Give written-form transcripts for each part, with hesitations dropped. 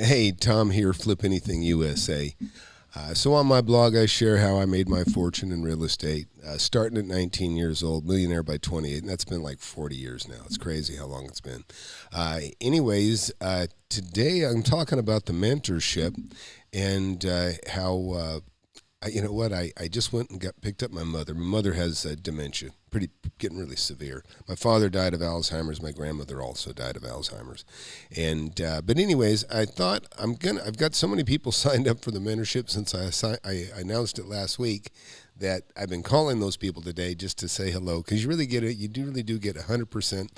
Hey, Tom here, FlipAnything USA. So on my blog, I share how I made my fortune in real estate, starting at 19 years old, millionaire by 28, and that's been like 40 years now. It's crazy how long it's been. Today I'm talking about the mentorship and how you know what? I just went and picked up my mother. My mother has dementia, getting really severe. My father died of Alzheimer's. My grandmother also died of Alzheimer's. But anyways, I thought I've got so many people signed up for the mentorship since I announced it last week that I've been calling those people today just to say hello, because you really get it. You really do get 100%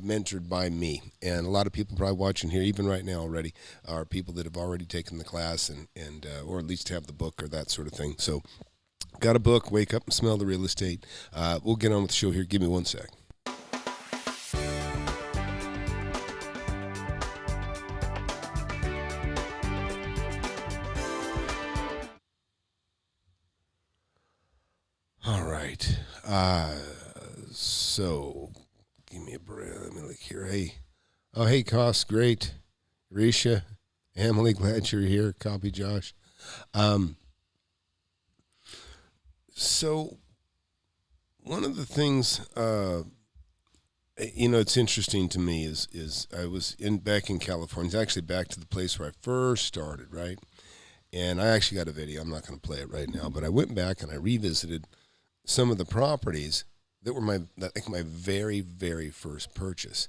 mentored by me, and a lot of people probably watching here, even right now already, are people that have already taken the class and or at least have the book or that sort of thing. So, got a book. Wake up and smell the real estate. We'll get on with the show here. Give me one sec. All right. So give me a break. Let me look here. Hey, Cost, great. Risha, Emily, glad you're here. Copy, Josh. So one of the things, it's interesting to me is I was back in California. It's actually back to the place where I first started, right? And I actually got a video. I'm not going to play it right now, but I went back and I revisited some of the properties that were my very, very first purchase.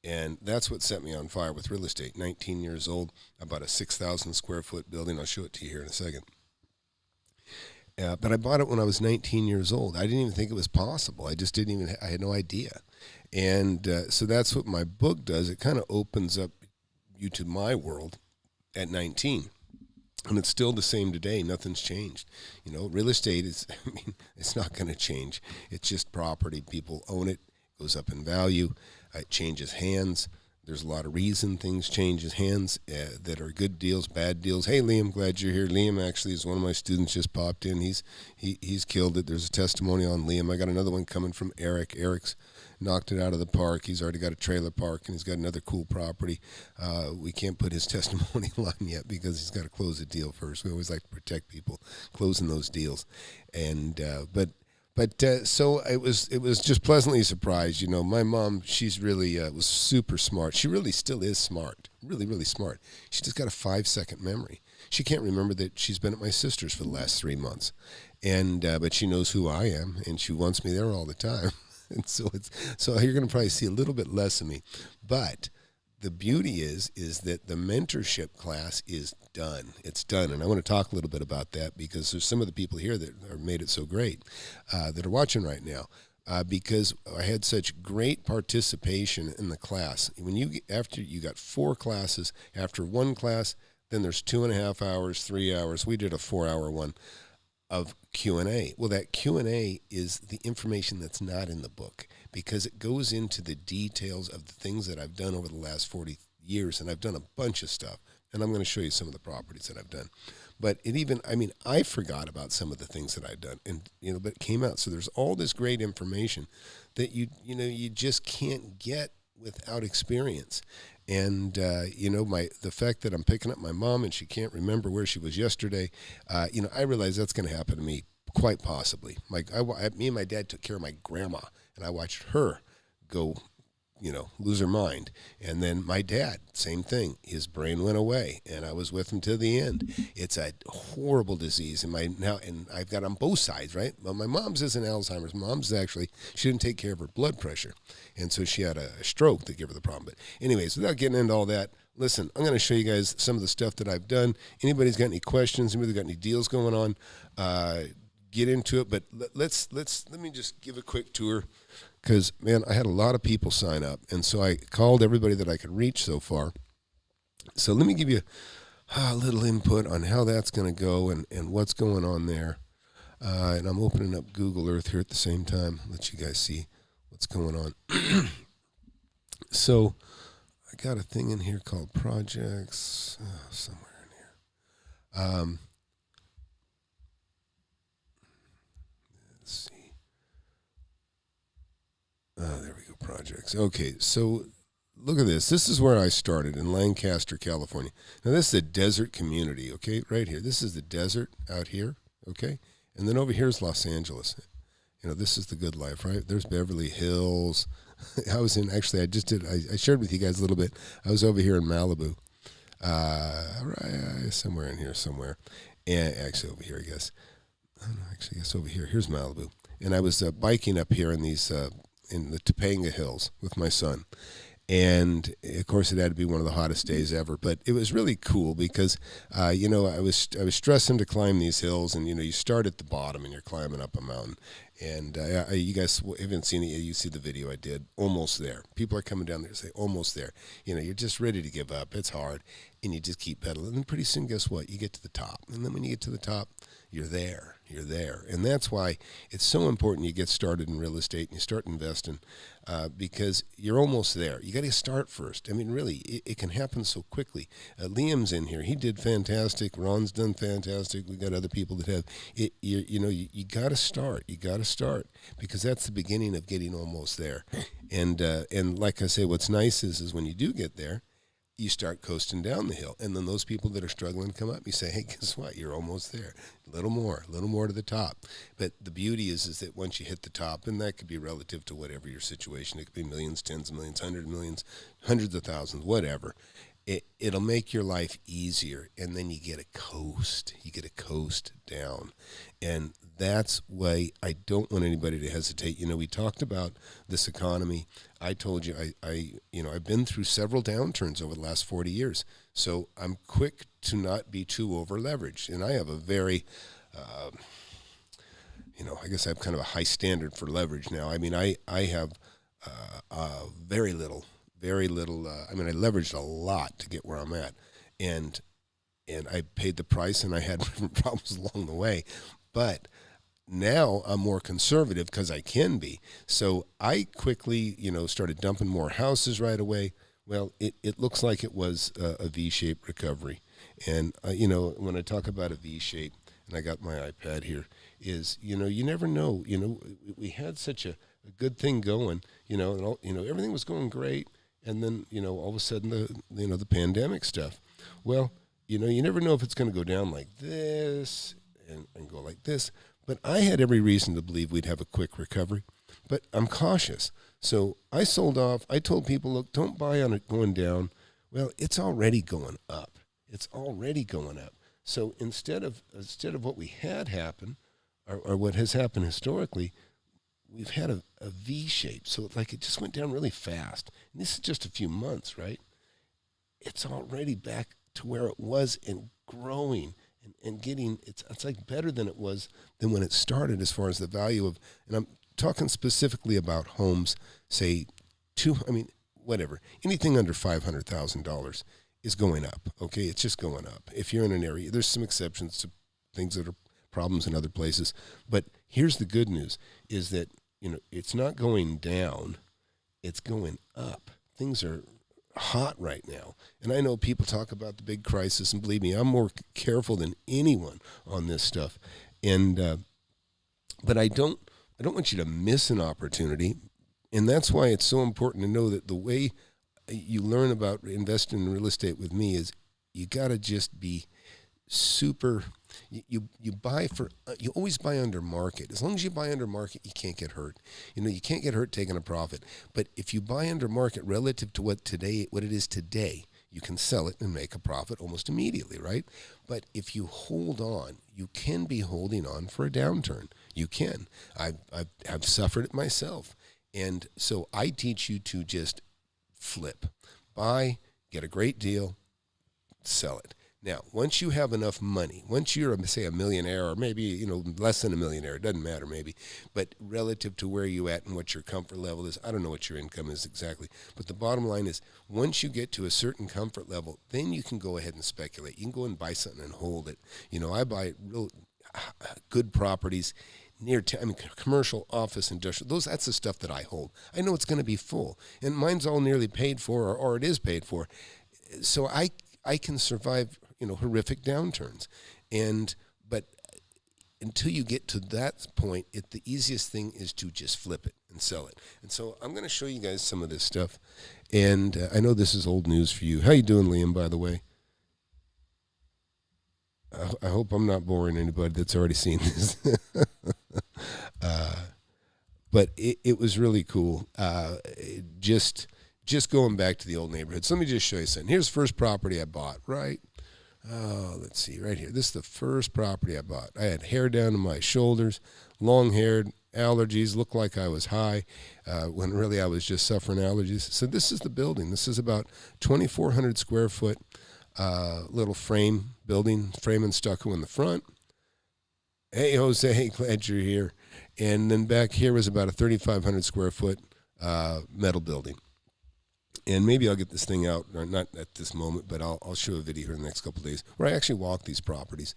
And that's what set me on fire with real estate. 19 years old, I bought a 6,000 square foot building. I'll show it to you here in a second. But I bought it when I was 19 years old. I didn't even think it was possible. I had no idea. And so that's what my book does. It kind of opens up you to my world at 19. And it's still the same today. Nothing's changed. Real estate it's not going to change. It's just property. People own it. It goes up in value. It changes hands. There's a lot of reason things change hands that are good deals, bad deals. Hey, Liam, glad you're here. Liam actually is one of my students, just popped in. He's killed it. There's a testimony on Liam. I got another one coming from Eric. Eric's knocked it out of the park. He's already got a trailer park, and he's got another cool property. We can't put his testimonial on yet because he's got to close the deal first. We always like to protect people closing those deals. So it was just pleasantly surprised. My mom, she's really was super smart. She really still is smart, really, really smart. She just got a 5-second memory. She can't remember that she's been at my sister's for the last 3 months, but she knows who I am, and she wants me there all the time. And so you're going to probably see a little bit less of me, but the beauty is that the mentorship class is done. It's done, and I want to talk a little bit about that because there's some of the people here that have made it so great that are watching right now because I had such great participation in the class. After you got 4 classes, after one class, then there's 2.5 hours, 3 hours. We did a 4-hour one of Q&A. Well, that Q&A is the information that's not in the book because it goes into the details of the things that I've done over the last 40 years, and I've done a bunch of stuff, and I'm going to show you some of the properties that I've done. But I forgot about some of the things that I've done, and but it came out. So there's all this great information that you just can't get without experience. And the fact that I'm picking up my mom and she can't remember where she was yesterday, I realize that's going to happen to me quite possibly. Me and my dad took care of my grandma, and I watched her go, lose her mind. And then my dad, same thing. His brain went away, and I was with him to the end. It's a horrible disease, and I've got on both sides, right? Well, my mom's isn't Alzheimer's. Mom's actually, she didn't take care of her blood pressure, and so she had a stroke that gave her the problem. But anyways, without getting into all that, listen, I'm going to show you guys some of the stuff that I've done. Anybody's got any questions? Anybody got any deals going on? Get into it, but let me just give a quick tour. Because, man, I had a lot of people sign up, and so I called everybody that I could reach so far. So let me give you a little input on how that's going to go and what's going on there. And I'm opening up Google Earth here at the same time, let you guys see what's going on. So I got a thing in here called projects, somewhere in here. Let's see. There we go, projects. Okay, so look at this. This is where I started in Lancaster, California. Now, this is a desert community, okay, right here. This is the desert out here, okay? And then over here is Los Angeles. This is the good life, right? There's Beverly Hills. I shared with you guys a little bit. I was over here in Malibu, somewhere in here somewhere. And actually over here, I guess. I guess over here. Here's Malibu. And I was biking up here in these in the Topanga Hills with my son. And, of course, it had to be one of the hottest days ever. But it was really cool because, I was stressing to climb these hills. And, you start at the bottom and you're climbing up a mountain. And you guys haven't seen it yet. You see the video I did. Almost there. People are coming down there and say, almost there. You're just ready to give up. It's hard. And you just keep pedaling. And then pretty soon, guess what? You get to the top. And then when you get to the top, you're there. You're there. And that's why it's so important you get started in real estate and you start investing because you're almost there. You got to start first. I mean, really, it can happen so quickly. Liam's in here. He did fantastic. Ron's done fantastic. We got other people that have it. You got to start. You got to start because that's the beginning of getting almost there. And like I say, what's nice is when you do get there, you start coasting down the hill. And then those people that are struggling come up. You say, hey, guess what? You're almost there. A little more to the top. But the beauty is that once you hit the top, and that could be relative to whatever your situation, it could be millions, tens of millions, 100 millions, hundreds of thousands, whatever. It'll make your life easier, and then you get a coast. You get a coast down. And that's why I don't want anybody to hesitate. We talked about this economy. I told you I've been through several downturns over the last 40 years. So I'm quick to not be too over leveraged. And I have a very I guess I have kind of a high standard for leverage now. I mean, I have very little. I leveraged a lot to get where I'm at, and I paid the price, and I had problems along the way. But now I'm more conservative because I can be. So I quickly, started dumping more houses right away. Well, it looks like it was a V-shaped recovery. And, when I talk about a V-shape, and I got my iPad here, is, you never know. We had such a good thing going, and everything was going great. And then, all of a sudden, the pandemic stuff. Well, you never know if it's going to go down like this and go like this. But I had every reason to believe we'd have a quick recovery. But I'm cautious. So I sold off. I told people, look, don't buy on it going down. Well, it's already going up. It's already going up. So instead of what we had happen, or what has happened historically, we've had a V shape. So it just went down really fast. And this is just a few months, right? It's already back to where it was and growing and getting, it's like better than it was than when it started as far as the value of, and I'm talking specifically about homes, say, anything under $500,000 is going up, okay? It's just going up. If you're in an area, there's some exceptions to things that are problems in other places. But here's the good news, is that, it's not going down, it's going up. Things are hot right now. And I know people talk about the big crisis, and believe me, I'm more careful than anyone on this stuff. And but I don't want you to miss an opportunity. And that's why it's so important to know that the way you learn about investing in real estate with me is you got to just be super. You always buy under market. As long as you buy under market, you can't get hurt. You can't get hurt taking a profit. But if you buy under market relative to what it is today, you can sell it and make a profit almost immediately, right? But if you hold on, you can be holding on for a downturn. You can. I've suffered it myself. And so I teach you to just flip. Buy, get a great deal, sell it. Now, once you have enough money, once you're, say, a millionaire, or maybe, less than a millionaire, it doesn't matter maybe, but relative to where you at and what your comfort level is, I don't know what your income is exactly, but the bottom line is, once you get to a certain comfort level, then you can go ahead and speculate. You can go and buy something and hold it. I buy real good properties near commercial, office, industrial. That's the stuff that I hold. I know it's going to be full, and mine's all nearly paid for, or it is paid for. So I can survive, horrific downturns. But until you get to that point, the easiest thing is to just flip it and sell it. And so I'm going to show you guys some of this stuff. And I know this is old news for you. How you doing, Liam, by the way? I hope I'm not boring anybody that's already seen this. But it was really cool. Just going back to the old neighborhoods. Let me just show you something. Here's the first property I bought, right? Let's see, right here. This is the first property I bought. I had hair down to my shoulders, long-haired, allergies, looked like I was high, when really I was just suffering allergies. So this is the building. This is about 2,400 square foot little frame building, frame and stucco in the front. Hey, Jose, glad you're here. And then back here was about a 3,500 square foot metal building. And maybe I'll get this thing out, or not at this moment, but I'll show a video here in the next couple of days where I actually walk these properties.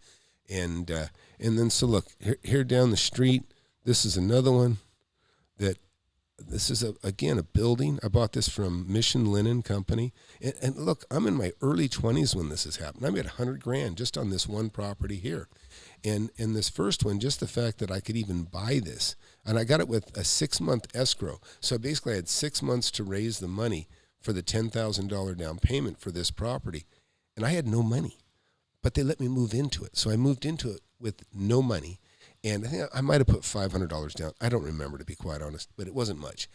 And then, so look, here down the street, this is another one that, this is, again, a building. I bought this from Mission Linen Company. And look, I'm in my early 20s when this has happened. I made $100,000 just on this one property here. And this first one, just the fact that I could even buy this, and I got it with a 6-month escrow. So basically I had 6 months to raise the money for the $10,000 down payment for this property. And I had no money, but they let me move into it. So I moved into it with no money. And I think I might have put $500 down. I don't remember, to be quite honest, but it wasn't much.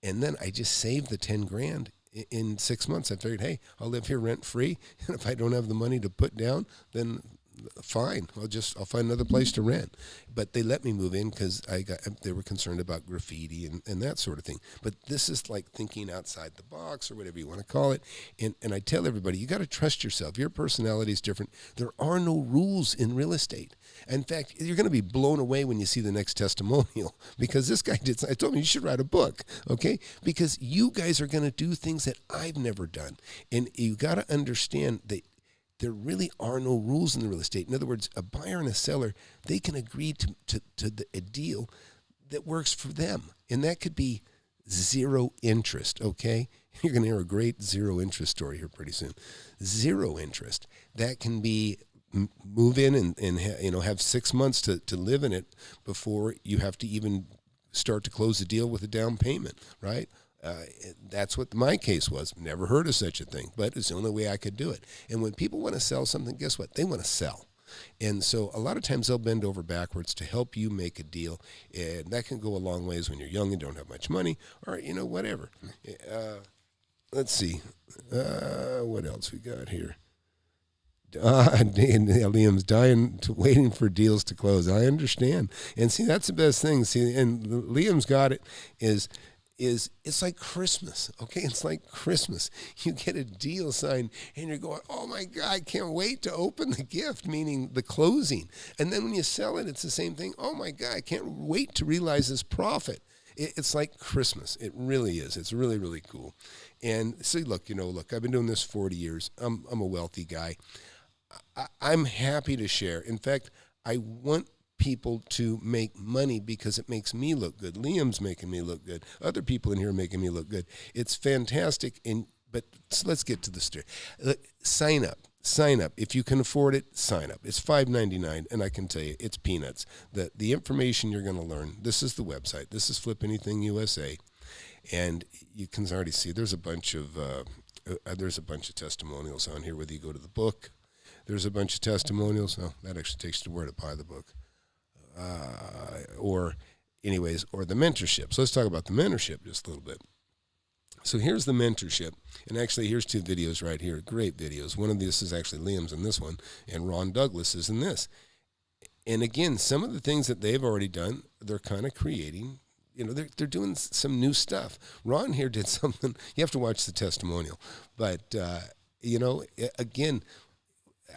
And then I just saved the $10,000 in 6 months. I figured, hey, I'll live here rent free. And if I don't have the money to put down, then fine. I'll find another place to rent. But they let me move in because they were concerned about graffiti and that sort of thing. But this is like thinking outside the box, or whatever you want to call it. And I tell everybody, you got to trust yourself. Your personality is different. There are no rules in real estate. In fact, you're going to be blown away when you see the next testimonial, because this guy I told him you should write a book, okay? Because you guys are going to do things that I've never done. And you got to understand that there really are no rules in the real estate. In other words, a buyer and a seller, they can agree to a deal that works for them. And that could be zero interest, okay? You're going to hear a great zero interest story here pretty soon. Zero interest. That can be move in and have 6 months to live in it before you have to even start to close the deal with a down payment, right? That's what my case was. Never heard of such a thing, but it's the only way I could do it. And when people want to sell something, guess what? They want to sell. And so a lot of times they'll bend over backwards to help you make a deal. And that can go a long ways when you're young and don't have much money, or, whatever. Let's see. What else we got here? Liam's waiting for deals to close. I understand. And see, that's the best thing. See, and Liam's got it is it's like Christmas, okay? It's like Christmas. You get a deal signed, and you're going, oh, my God, I can't wait to open the gift, meaning the closing. And then when you sell it, it's the same thing. Oh, my God, I can't wait to realize this profit. It's like Christmas. It really is. It's really, really cool. And see, look, I've been doing this 40 years. I'm a wealthy guy. I'm happy to share. In fact, I want people to make money because it makes me look good. Liam's making me look good. Other people in here are making me look good. It's fantastic. But let's get to the story. Sign up. If you can afford it, sign up. It's $5.99, and I can tell you, it's peanuts. The information you're going to learn, this is the website. This is FlipAnything USA, and you can already see there's a bunch of testimonials on here. Whether you go to the book, there's a bunch of testimonials. Oh, that actually takes you to where to buy the book. Or the mentorship. So let's talk about the mentorship just a little bit. So here's the mentorship. And actually, here's 2 videos right here. Great videos. One of these is actually Liam's in this one, and Ron Douglas is in this. And again, some of the things that they've already done, they're kind of creating. They're doing some new stuff. Ron here did something. You have to watch the testimonial. But, again,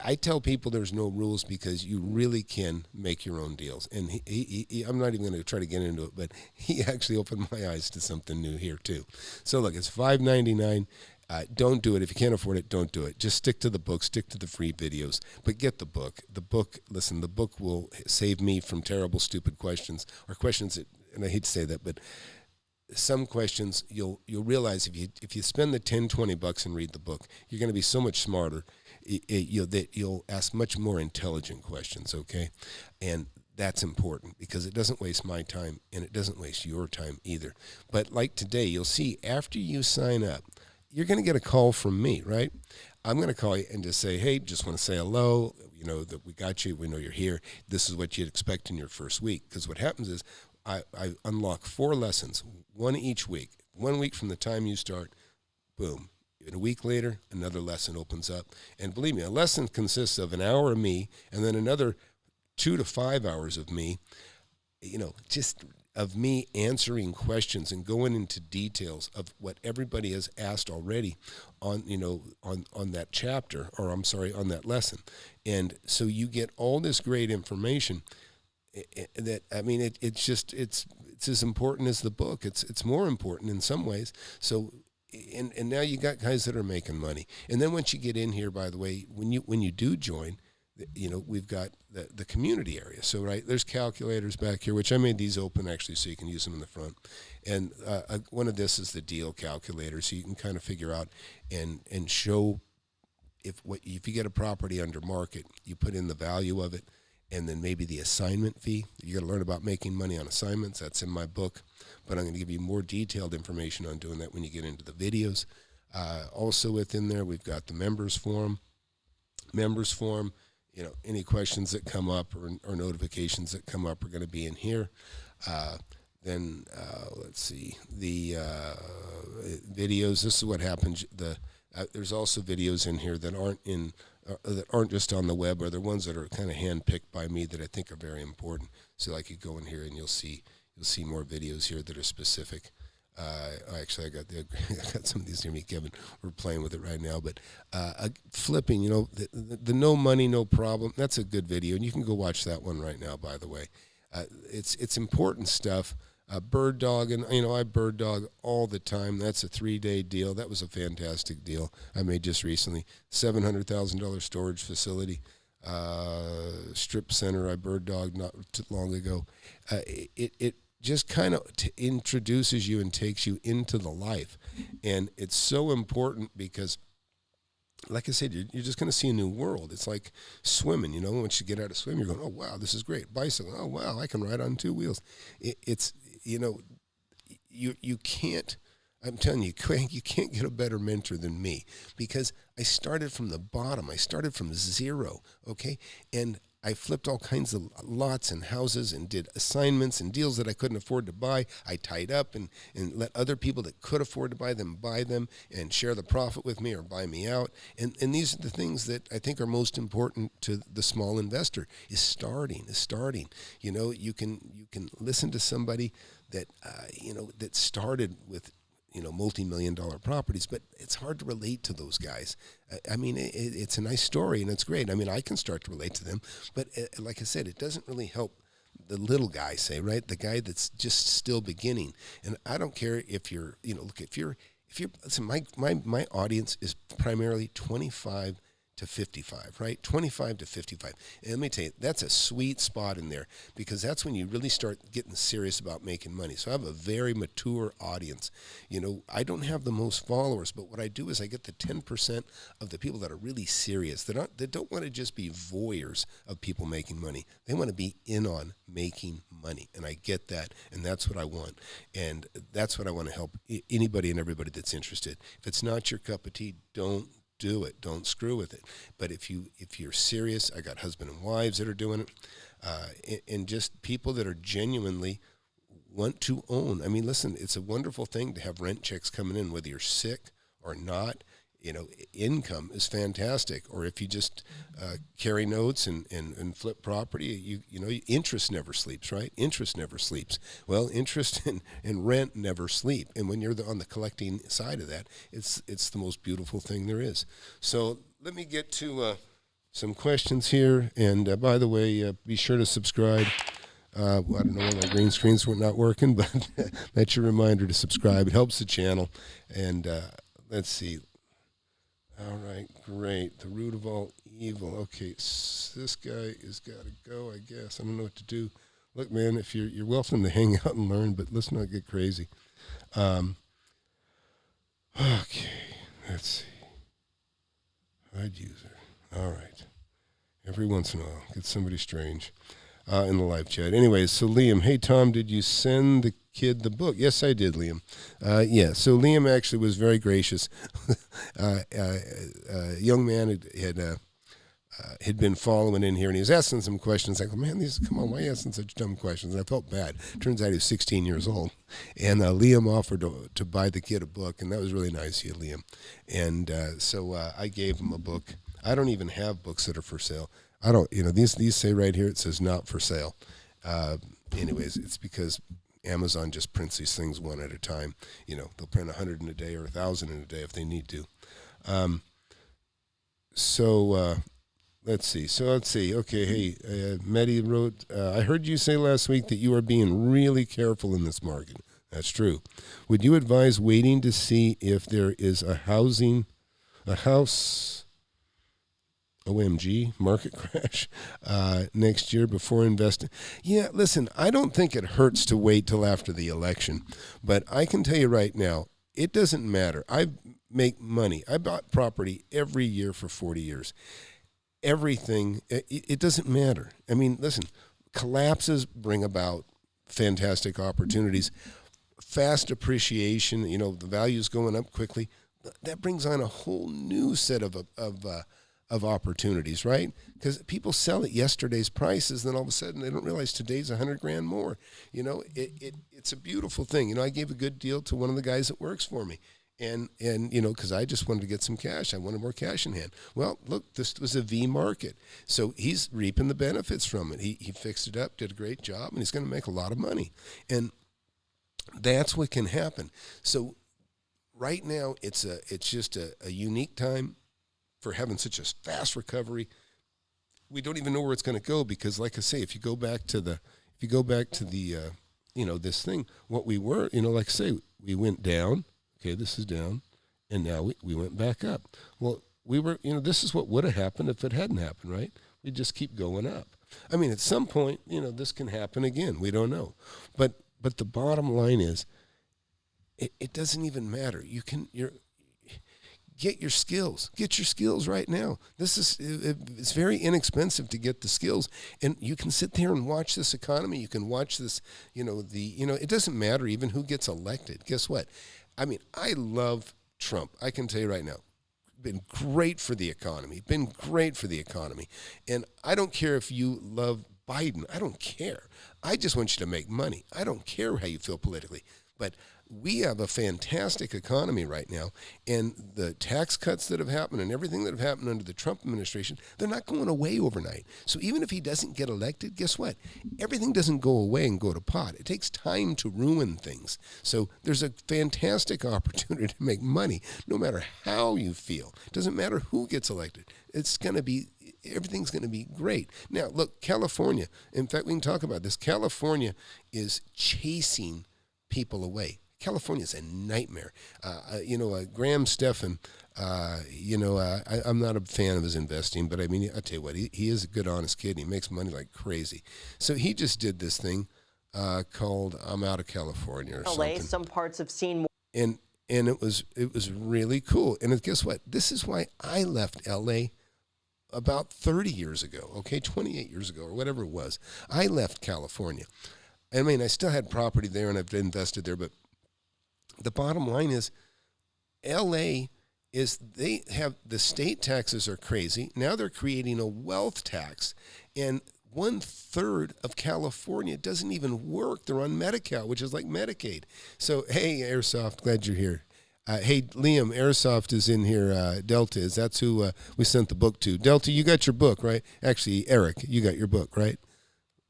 I tell people there's no rules because you really can make your own deals. And he I'm not even going to try to get into it, but he actually opened my eyes to something new here too. So look, it's $5.99. Don't do it. If you can't afford it, don't do it. Just stick to the book, stick to the free videos, but get the book. The book will save me from terrible, stupid questions, or questions that, and I hate to say that, but some questions you'll realize if you spend the $10-20 and read the book, you're going to be so much smarter. That you'll ask much more intelligent questions, okay? And that's important because it doesn't waste my time and it doesn't waste your time either. But like today, you'll see after you sign up, you're going to get a call from me, right? I'm going to call you and just say, hey, just want to say hello. You know that we got you. We know you're here. This is what you'd expect in your first week. Because what happens is I unlock 4 lessons, one each week. 1 week from the time you start, boom. And a week later, another lesson opens up. And believe me, a lesson consists of an hour of me and then another 2 to 5 hours of me, just of me answering questions and going into details of what everybody has asked already on that chapter, or I'm sorry, on that lesson. And so you get all this great information that, it's as important as the book. It's more important in some ways. So, and now you got guys that are making money. And then once you get in here, by the way, when you do join, we've got the community area. So, right, there's calculators back here, which I made these open actually so you can use them in the front. And one of this is the deal calculator, so you can kind of figure out and show if you get a property under market, you put in the value of it, and then maybe the assignment fee. You got to learn about making money on assignments. That's in my book, but I'm going to give you more detailed information on doing that when you get into the videos. Also within there, we've got the members forum. Any questions that come up or notifications that come up are going to be in here. Then let's see, the videos. This is what happens. There's also videos in here that aren't just on the web, or the ones that are kind of handpicked by me that I think are very important. So I could go in here and you'll see more videos here that are specific. Actually, I got some of these near me, Kevin. We're playing with it right now. But flipping, the no money, no problem. That's a good video, and you can go watch that one right now. By the way, it's important stuff. Bird dog, and I bird dog all the time. That's a 3-day deal. That was a fantastic deal I made just recently. $700,000 storage facility, strip center. I bird dogged not too long ago. It just kind of introduces you and takes you into the life. And it's so important because, like I said, you're just going to see a new world. It's like swimming, once you get out of swim, you're going, oh, wow, this is great. Bicycle, oh, wow, I can ride on 2 wheels. You can't, I'm telling you, you can't get a better mentor than me because I started from the bottom. I started from zero, okay? And I flipped all kinds of lots and houses and did assignments and deals that I couldn't afford to buy. I tied up and let other people that could afford to buy them and share the profit with me or buy me out. And these are the things that I think are most important to the small investor is starting. You can listen to somebody that, that started with, multi-million-dollar properties, but it's hard to relate to those guys. It's a nice story and it's great. I can start to relate to them, but like I said, it doesn't really help the little guy, right? The guy that's just still beginning. And I don't care if you're, listen, my audience is primarily 25 to 55, right? 25 to 55. And let me tell you, that's a sweet spot in there because that's when you really start getting serious about making money. So I have a very mature audience. I don't have the most followers, but what I do is I get the 10% of the people that are really serious. They don't want to just be voyeurs of people making money. They want to be in on making money. And I get that. And that's what I want. And that's what I want to help anybody and everybody that's interested. If it's not your cup of tea, don't do it. Don't screw with it. But if you're serious, I got husband and wives that are doing it, and just people that are genuinely want to own. Listen, it's a wonderful thing to have rent checks coming in, whether you're sick or not. Income is fantastic. Or if you just carry notes and flip property, interest never sleeps, right? Interest never sleeps. Well, interest and rent never sleep. And when you're on the collecting side of that, it's the most beautiful thing there is. So let me get to some questions here. And by the way, be sure to subscribe. I don't know why my green screens were not working, but that's your reminder to subscribe. It helps the channel. And let's see. All right, great. The root of all evil. Okay, this guy has got to go, I guess. I don't know what to do. Look, man, if you're welcome to hang out and learn, but let's not get crazy. Okay, let's see. Hide user. All right. Every once in a while, get somebody strange. in the live chat. Anyways, so Liam, hey Tom, did you send the kid the book? Yes, I did, Liam. Yeah, so Liam actually was very gracious. A young man had been following in here, and he was asking some questions. Like, man, come on, why are you asking such dumb questions? And I felt bad. Turns out he was 16 years old. And Liam offered to buy the kid a book, and that was really nice of you, Liam. And so I gave him a book. I don't even have books that are for sale. I don't, these say right here, it says not for sale. Anyways, it's because Amazon just prints these things one at a time. They'll print 100 in a day or 1,000 in a day if they need to. Let's see. Okay, hey, Mehdi wrote, I heard you say last week that you are being really careful in this market. That's true. Would you advise waiting to see if there is a house, OMG, market crash next year before investing? Yeah, listen, I don't think it hurts to wait till after the election, but I can tell you right now, it doesn't matter. I make money. I bought property every year for 40 years. Everything, it doesn't matter. I mean, listen, collapses bring about fantastic opportunities, fast appreciation, the value's going up quickly. That brings on a whole new set of opportunities, right? Because people sell at yesterday's prices, then all of a sudden they don't realize today's $100,000 more. It's a beautiful thing. I gave a good deal to one of the guys that works for me. And because I just wanted to get some cash. I wanted more cash in hand. Well, look, this was a V market. So he's reaping the benefits from it. He fixed it up, did a great job, and he's going to make a lot of money. And that's what can happen. So right now, it's just a unique time for having such a fast recovery. We don't even know where it's going to go because, like I say, if you go back to the this thing, what we were, like I say, we went down. Okay, this is down, and now we went back up. Well, we were, this is what would have happened if it hadn't happened, right? We just keep going up. I mean, at some point, this can happen again. We don't know. But the bottom line is, it doesn't even matter. Get your skills. Get your skills right now. It's very inexpensive to get the skills, and you can sit there and watch this economy. You can watch this, it doesn't matter even who gets elected. Guess what? I mean, I love Trump. I can tell you right now, been great for the economy. And I don't care if you love Biden. I don't care. I just want you to make money. I don't care how you feel politically. But we have a fantastic economy right now, and the tax cuts that have happened and everything that have happened under the Trump administration, they're not going away overnight. So even if he doesn't get elected, guess what? Everything doesn't go away and go to pot. It takes time to ruin things. So there's a fantastic opportunity to make money no matter how you feel. It doesn't matter who gets elected. Everything's going to be great. Now, look, California, in fact, we can talk about this. California is chasing people away. California is a nightmare. Graham Stephan, I'm not a fan of his investing, but I mean, I tell you what, he is a good, honest kid. He makes money like crazy. So he just did this thing called "I'm Out of California" or LA, something. some parts have seen. And it was really cool. And guess what? This is why I left LA about 30 years ago. Okay, 28 years ago or whatever it was. I left California. I mean, I still had property there and I've invested there, but the bottom line is LA they have the state taxes are crazy. Now they're creating a wealth tax, and 1/3 of California doesn't even work. They're on Medi-Cal, which is like Medicaid. So, hey, Airsoft, glad you're here. Hey, Liam, Airsoft is in here. Delta is. That's who we sent the book to. Delta, you got your book, right? Actually, Eric, you got your book, right?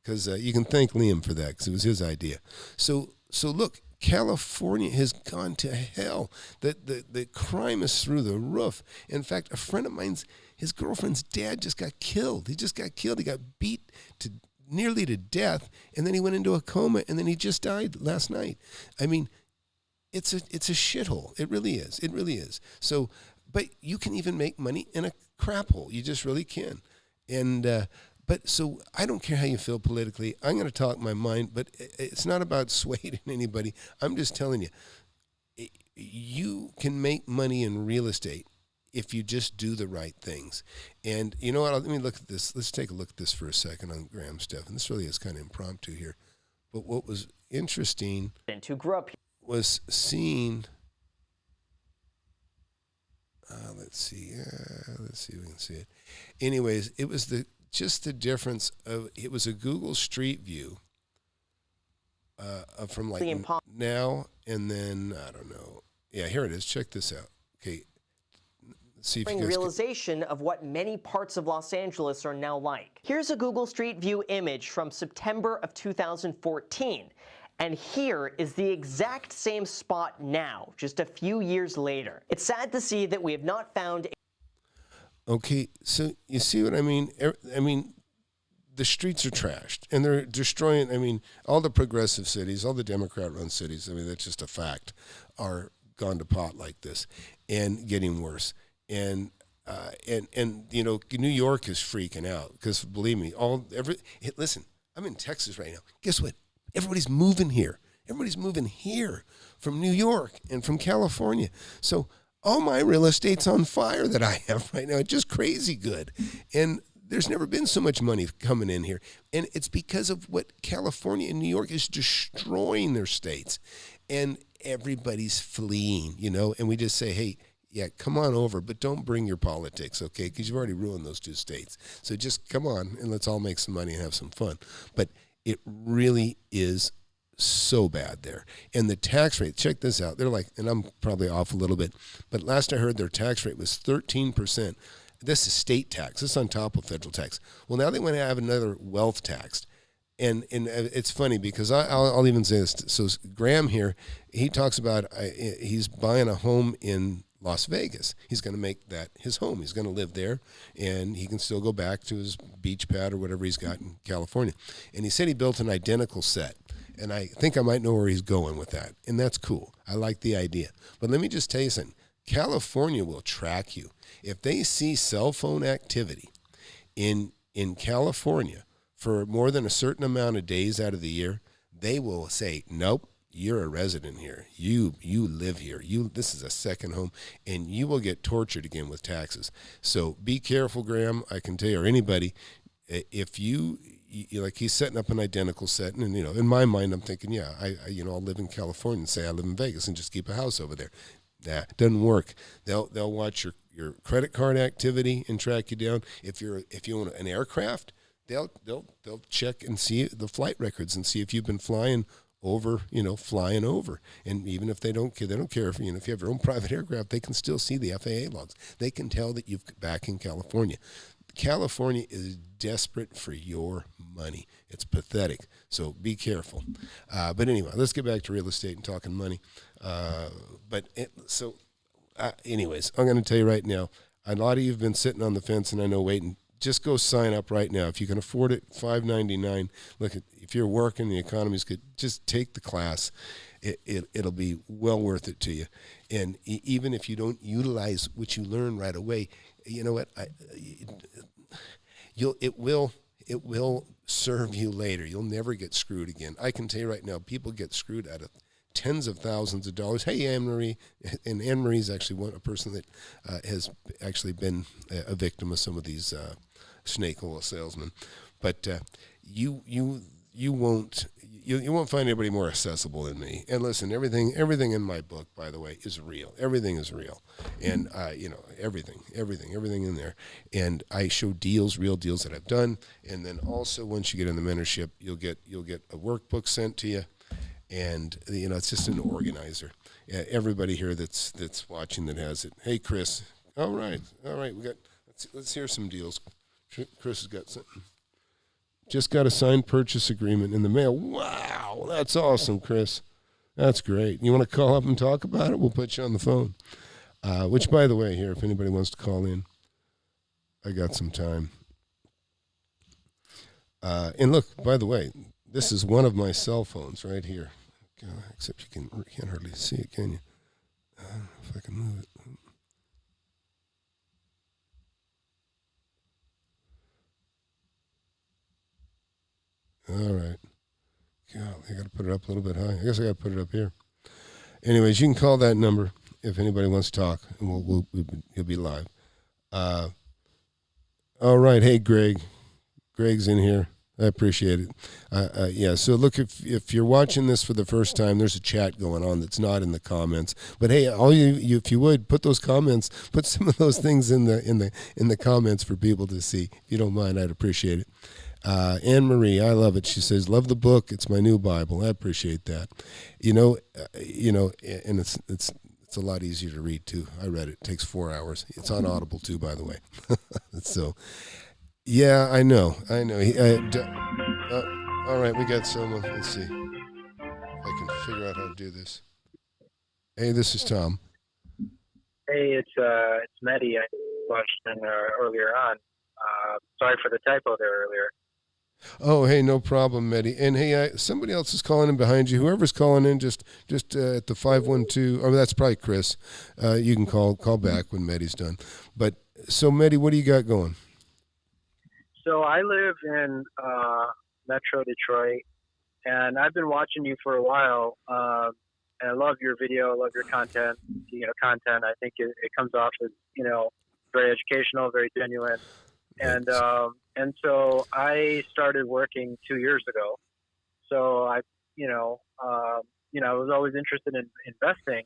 Because you can thank Liam for that because it was his idea. So look, California has gone to hell. The crime is through the roof. In fact, a friend of mine's, his girlfriend's dad just got killed. He just got killed. He got beat nearly to death, and then he went into a coma, and then he just died last night. I mean, it's a shithole. It really is. It really is. So, but you can even make money in a crap hole. You just really can. And but so I don't care how you feel politically. I'm going to talk my mind, but it's not about swaying anybody. I'm just telling you, you can make money in real estate if you just do the right things. And you know what? Let me look at this. Let's take a look at this for a second on Graham, Stephan. This really is kind of impromptu here. But what was interesting who grew up was seeing, let's see if we can see it. Anyways, it was just the difference of, it was a Google Street View from like now and then, I don't know. Yeah, here it is. Check this out. Okay. See if you guys realization of what many parts of Los Angeles are now like. Here's a Google Street View image from September of 2014. And here is the exact same spot now, just a few years later. It's sad to see that we have not found. Okay, so you see what I mean? The streets are trashed, and they're destroying, all the progressive cities, all the Democrat-run cities, that's just a fact, are gone to pot like this and getting worse. And New York is freaking out because, believe me, listen, I'm in Texas right now. Guess what? Everybody's moving here. Everybody's moving here from New York and from California. So all my real estate's on fire that I have right now. It's just crazy good. And there's never been so much money coming in here. And it's because of what California and New York is destroying their states. And everybody's fleeing, and we just say, hey, yeah, come on over, but don't bring your politics, okay? Because you've already ruined those two states. So just come on and let's all make some money and have some fun. But it really is so bad there. And the tax rate, check this out. They're like, and I'm probably off a little bit, but last I heard their tax rate was 13%. This is state tax. This is on top of federal tax. Well, now they want to have another wealth tax. And it's funny because I'll even say this. So Graham here, he talks about he's buying a home in Las Vegas. He's going to make that his home. He's going to live there, and he can still go back to his beach pad or whatever he's got in California. And he said he built an identical set, and I think I might know where he's going with that, and that's cool. I like the idea. But let me just tell you something. California will track you. If they see cell phone activity in California for more than a certain amount of days out of the year, they will say, nope, you're a resident here. You live here. This is a second home, and you will get tortured again with taxes. So be careful, Graham. I can tell you, or anybody, if you like, he's setting up an identical set, and in my mind, I'm thinking, yeah, I'll live in California and say I live in Vegas and just keep a house over there. Nah, it doesn't work. They'll watch your credit card activity and track you down. If you own an aircraft, they'll check and see the flight records and see if you've been flying over. And even if they don't care if you have your own private aircraft, they can still see the FAA logs. They can tell that you're back in California. California is desperate for your money. It's pathetic. So be careful. But anyway, let's get back to real estate and talking money. Anyways, I'm going to tell you right now, a lot of you have been sitting on the fence, and I know waiting. Just go sign up right now. If you can afford it, $5.99. Look, if you're working, the economy's good, just take the class. It'll be well worth it to you. And even if you don't utilize what you learn right away, you know what? It will serve you later. You'll never get screwed again. I can tell you right now, people get screwed out of tens of thousands of dollars. Hey, Anne-Marie. And Anne-Marie is actually a person that has actually been a victim of some of these snake oil salesmen. But you won't find anybody more accessible than me. And listen, everything in my book, by the way, is real. Everything is real. And everything in there. And I show real deals that I've done. And then also, once you get in the mentorship, you'll get a workbook sent to you. And it's just an organizer. Everybody here that's watching that has it. Hey, Chris. All right. Let's hear some deals. Chris has got something. Just got a signed purchase agreement in the mail. Wow, that's awesome, Chris. That's great. You want to call up and talk about it? We'll put you on the phone. Which, by the way, here, if anybody wants to call in, I got some time. And look, by the way, this is one of my cell phones right here. Except you can't hardly see it, can you? If I can move it. All right. God, I got to put it up a little bit high. I guess I got to put it up here. Anyways, you can call that number, if anybody wants to talk, and you'll be live. All right. Hey, Greg. Greg's in here. I appreciate it. Yeah. So look, if you're watching this for the first time, there's a chat going on that's not in the comments. But hey, all you if you would put those comments, put some of those things in the comments for people to see. If you don't mind, I'd appreciate it. Anne Marie, I love it. She says, "Love the book. It's my new Bible." I appreciate that. And it's a lot easier to read too. I read it. It takes 4 hours. It's on Audible too, by the way. So. Yeah, I know. All right, we got someone. Let's see if I can figure out how to do this. Hey, this is Tom. Hey, it's Mehdi. I watched earlier on. Sorry for the typo there earlier. Oh, hey, no problem, Mehdi. And hey, somebody else is calling in behind you. Whoever's calling in, just at the 512. Oh, that's probably Chris. You can call back when Mehdi's done. But so, Mehdi, what do you got going? So I live in Metro Detroit, and I've been watching you for a while. And I love your video, I love your content. I think it comes off as very educational, very genuine. And so I started working 2 years ago. So I was always interested in investing,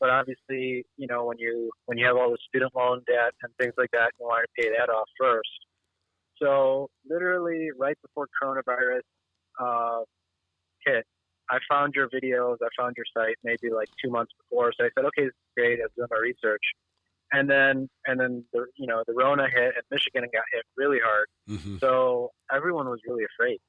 but obviously, when you have all the student loan debt and things like that, you want to pay that off first. So literally right before coronavirus hit, I found your videos, I found your site maybe like 2 months before. So I said, okay, this is great. I was doing my research. And then the Rona hit and Michigan got hit really hard. Mm-hmm. So everyone was really afraid.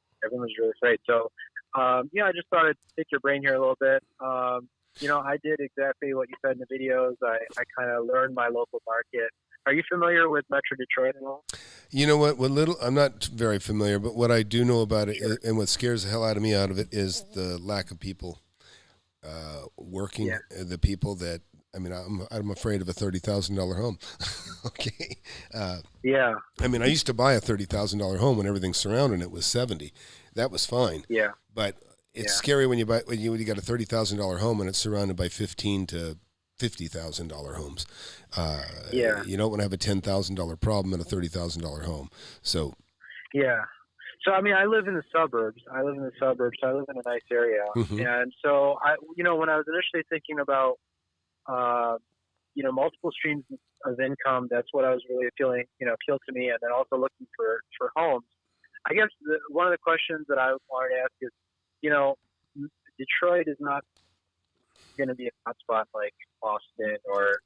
So, I just thought I'd pick your brain here a little bit. I did exactly what you said in the videos. I kind of learned my local market. Are you familiar with Metro Detroit at all? You know what? I'm not very familiar, but what I do know about it, and what scares the hell out of me out of it, is the lack of people working. Yeah. The people that, I'm afraid of a $30,000 home. Okay. Yeah. I used to buy a $30,000 home when everything surrounding it was $70,000. That was fine. Yeah. But it's scary when you got a $30,000 home and it's surrounded by $15,000 to $50,000 homes. You don't want to have a $10,000 problem in a $30,000 home. So. Yeah. So, I live in the suburbs. I live in a nice area. Mm-hmm. And so, when I was initially thinking about, multiple streams of income, that's what I was really appealed to me. And then also looking for homes. I guess one of the questions that I wanted to ask is, Detroit is not going to be a hotspot like Austin or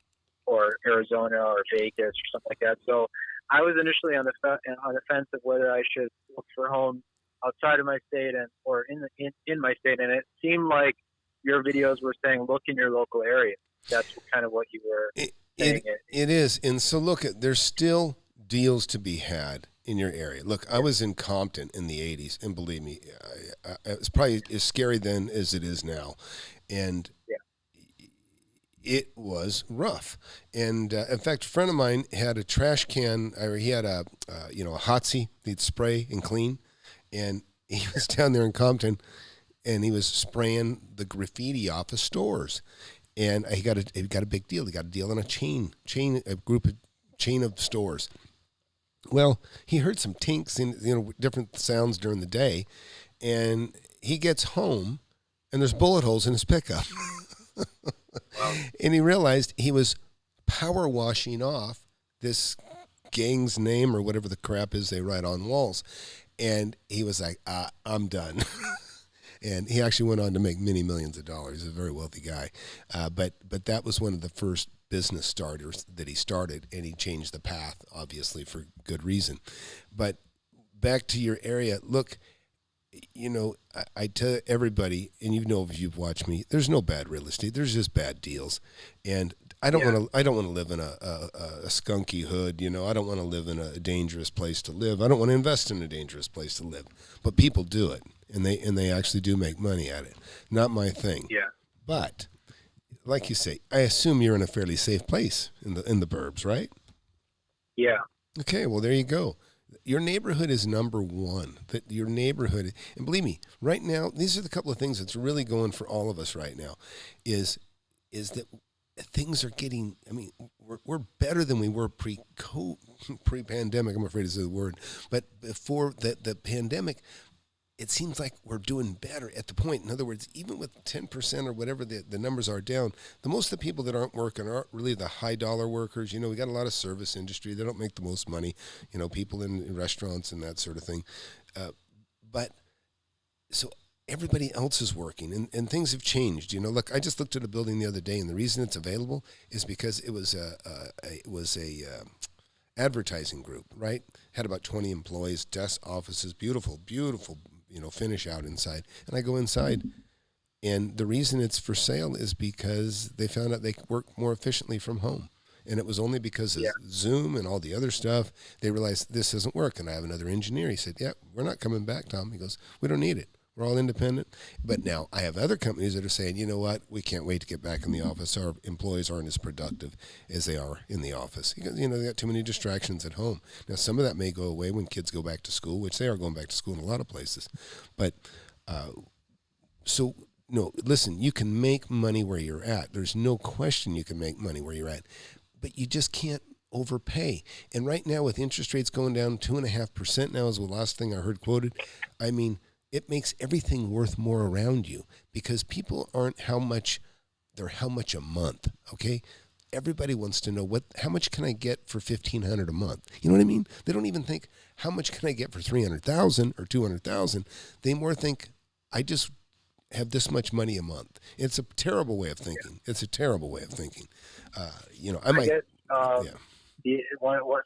Arizona or Vegas or something like that. So I was initially on the fence of whether I should look for homes outside of my state or in my state, and it seemed like your videos were saying look in your local area. That's kind of what you were saying. It is, and so look, there's still deals to be had in your area. Look, I was in Compton in the 80s, and believe me, it was probably as scary then as it is now. And it was rough. And in fact, a friend of mine had a trash can, or he had a Hotsy he'd spray and clean. And he was down there in Compton, and he was spraying the graffiti off of stores. And he got a big deal. He got a deal on a chain of stores. Well, he heard some tinks and different sounds during the day, and he gets home, and there's bullet holes in his pickup. Wow. And he realized he was power washing off this gang's name or whatever the crap is they write on walls, and he was like, "I'm done." And he actually went on to make many millions of dollars. He's a very wealthy guy, but that was one of the first business starters that he started, and he changed the path, obviously, for good reason. But back to your area, look, I tell everybody, and if you've watched me, there's no bad real estate. There's just bad deals. And I don't want to live in a skunky hood. I don't want to live in a dangerous place to live. I don't want to invest in a dangerous place to live. But people do it, and they actually do make money at it. Not my thing. Yeah. But like you say, I assume you're in a fairly safe place in the burbs, right? Yeah. Okay, well, there you go. Your neighborhood is number one. That your neighborhood, and believe me, right now, these are the couple of things that's really going for all of us right now, is that things are getting, I mean, we're better than we were pre-pandemic, I'm afraid to say the word, but before the pandemic, it seems like we're doing better at the point. In other words, even with 10% or whatever the numbers are down, most of the people that aren't working aren't really the high dollar workers. We got a lot of service industry. They don't make the most money, people in restaurants and that sort of thing. But so everybody else is working and things have changed. Look, I just looked at a building the other day, and the reason it's available is because it was a advertising group, right? Had about 20 employees, desk offices, beautiful, finish out inside. And I go inside, and the reason it's for sale is because they found out they work more efficiently from home. And it was only because of Zoom and all the other stuff, they realized this doesn't work. And I have another engineer. He said, yeah, we're not coming back, Tom. He goes, we don't need it. We're all independent. But now I have other companies that are saying, you know what, we can't wait to get back in the office. Our employees aren't as productive as they are in the office. Because, they got too many distractions at home. Now, some of that may go away when kids go back to school, which they are going back to school in a lot of places. But listen, you can make money where you're at. There's no question you can make money where you're at. But you just can't overpay. And right now, with interest rates going down 2.5% now is the last thing I heard quoted. I mean, it makes everything worth more around you because people aren't how much a month, okay? Everybody wants to know how much can I get for $1,500 a month? You know what I mean? They don't even think how much can I get for $300,000 or $200,000. They more think I just have this much money a month. It's a terrible way of thinking.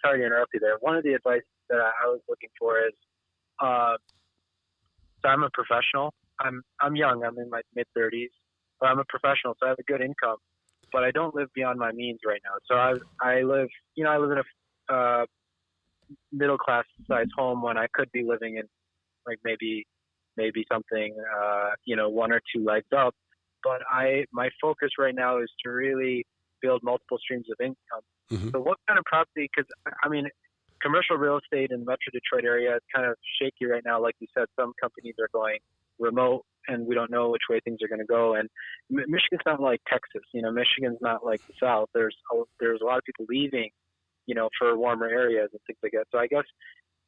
Sorry to interrupt you there. One of the advice that I was looking for is, so I'm a professional. I'm young. I'm in my mid-30s, but I'm a professional, so I have a good income. But I don't live beyond my means right now. So I live in a middle-class size home when I could be living in like maybe something one or two legs up. But my focus right now is to really build multiple streams of income. Mm-hmm. So what kind of property? Because I mean, commercial real estate in the Metro Detroit area is kind of shaky right now. Like you said, some companies are going remote, and we don't know which way things are going to go. And Michigan's not like Texas. Michigan's not like the South. There's a lot of people leaving, for warmer areas and things like that. So I guess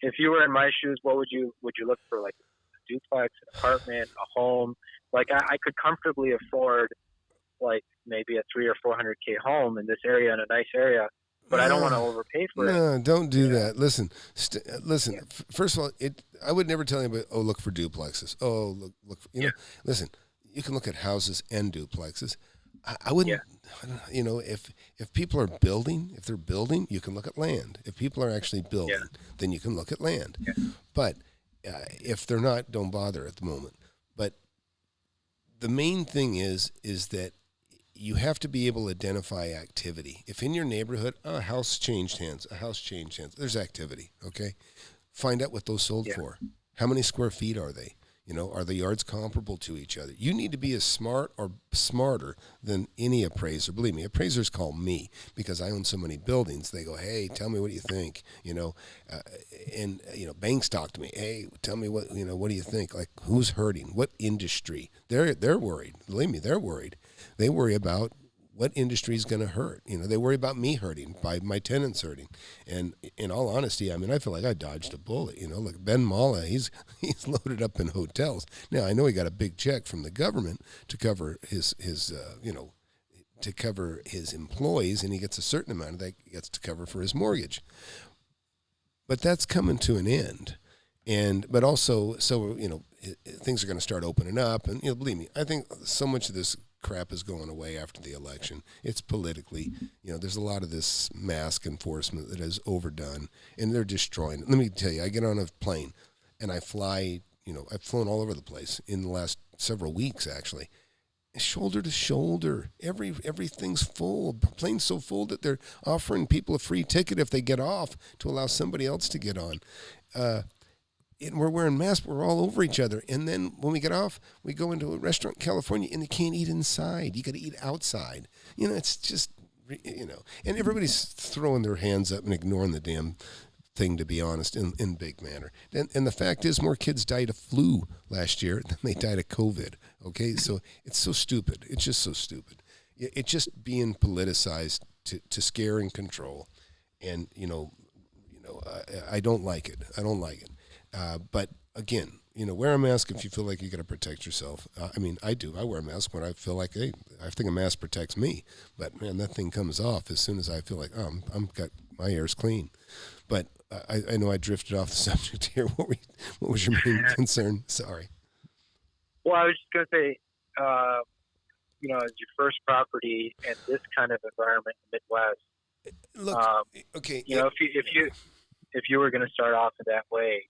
if you were in my shoes, what would you look for? Like a duplex, an apartment, a home? Like I could comfortably afford like maybe a $300,000 or $400,000 home in this area, in a nice area. But I don't want to overpay for it. No, don't do that. Listen. First of all, I would never tell anybody, look for duplexes. Look. Listen. You can look at houses and duplexes. I wouldn't. If people are building, you can look at land. If people are actually building, then you can look at land. Yeah. But if they're not, don't bother at the moment. But the main thing is that you have to be able to identify activity. If in your neighborhood, a house changed hands, there's activity, okay? Find out what those sold for. How many square feet are they? Are the yards comparable to each other? You need to be as smart or smarter than any appraiser. Believe me, appraisers call me because I own so many buildings. They go, hey, tell me what you think, banks talk to me. Hey, tell me what do you think? Like, who's hurting? What industry? They're worried. Believe me, they're worried. They worry about what industry is going to hurt. They worry about me hurting, by my tenants hurting. And in all honesty, I mean, I feel like I dodged a bullet. Look, Ben Mallah, he's loaded up in hotels. Now, I know he got a big check from the government to cover his employees, and he gets a certain amount of that he gets to cover for his mortgage. But that's coming to an end. But also, things are going to start opening up. And, believe me, I think so much of this crap is going away after the election. It's politically, there's a lot of this mask enforcement that is overdone, and they're destroying it. Let me tell you, I get on a plane, and I fly, I've flown all over the place in the last several weeks, actually. Shoulder to shoulder, everything's full. Plane's so full that they're offering people a free ticket if they get off to allow somebody else to get on. We're wearing masks. We're all over each other. And then when we get off, we go into a restaurant in California, and you can't eat inside. You got to eat outside. It's just, and everybody's throwing their hands up and ignoring the damn thing, to be honest, in big manner. And the fact is, more kids died of flu last year than they died of COVID. Okay, so it's so stupid. It's just so stupid. it's just being politicized to scare and control. And, I don't like it. I don't like it. But again, wear a mask if you feel like you got to protect yourself. I do. I wear a mask when I feel like, hey, I think a mask protects me. But man, that thing comes off as soon as I feel like, I'm got my air's clean. But I know I drifted off the subject here. What was your main concern? Sorry. Well, I was just going to say, as your first property in this kind of environment in the Midwest. Look, okay. If you were going to start off in that way,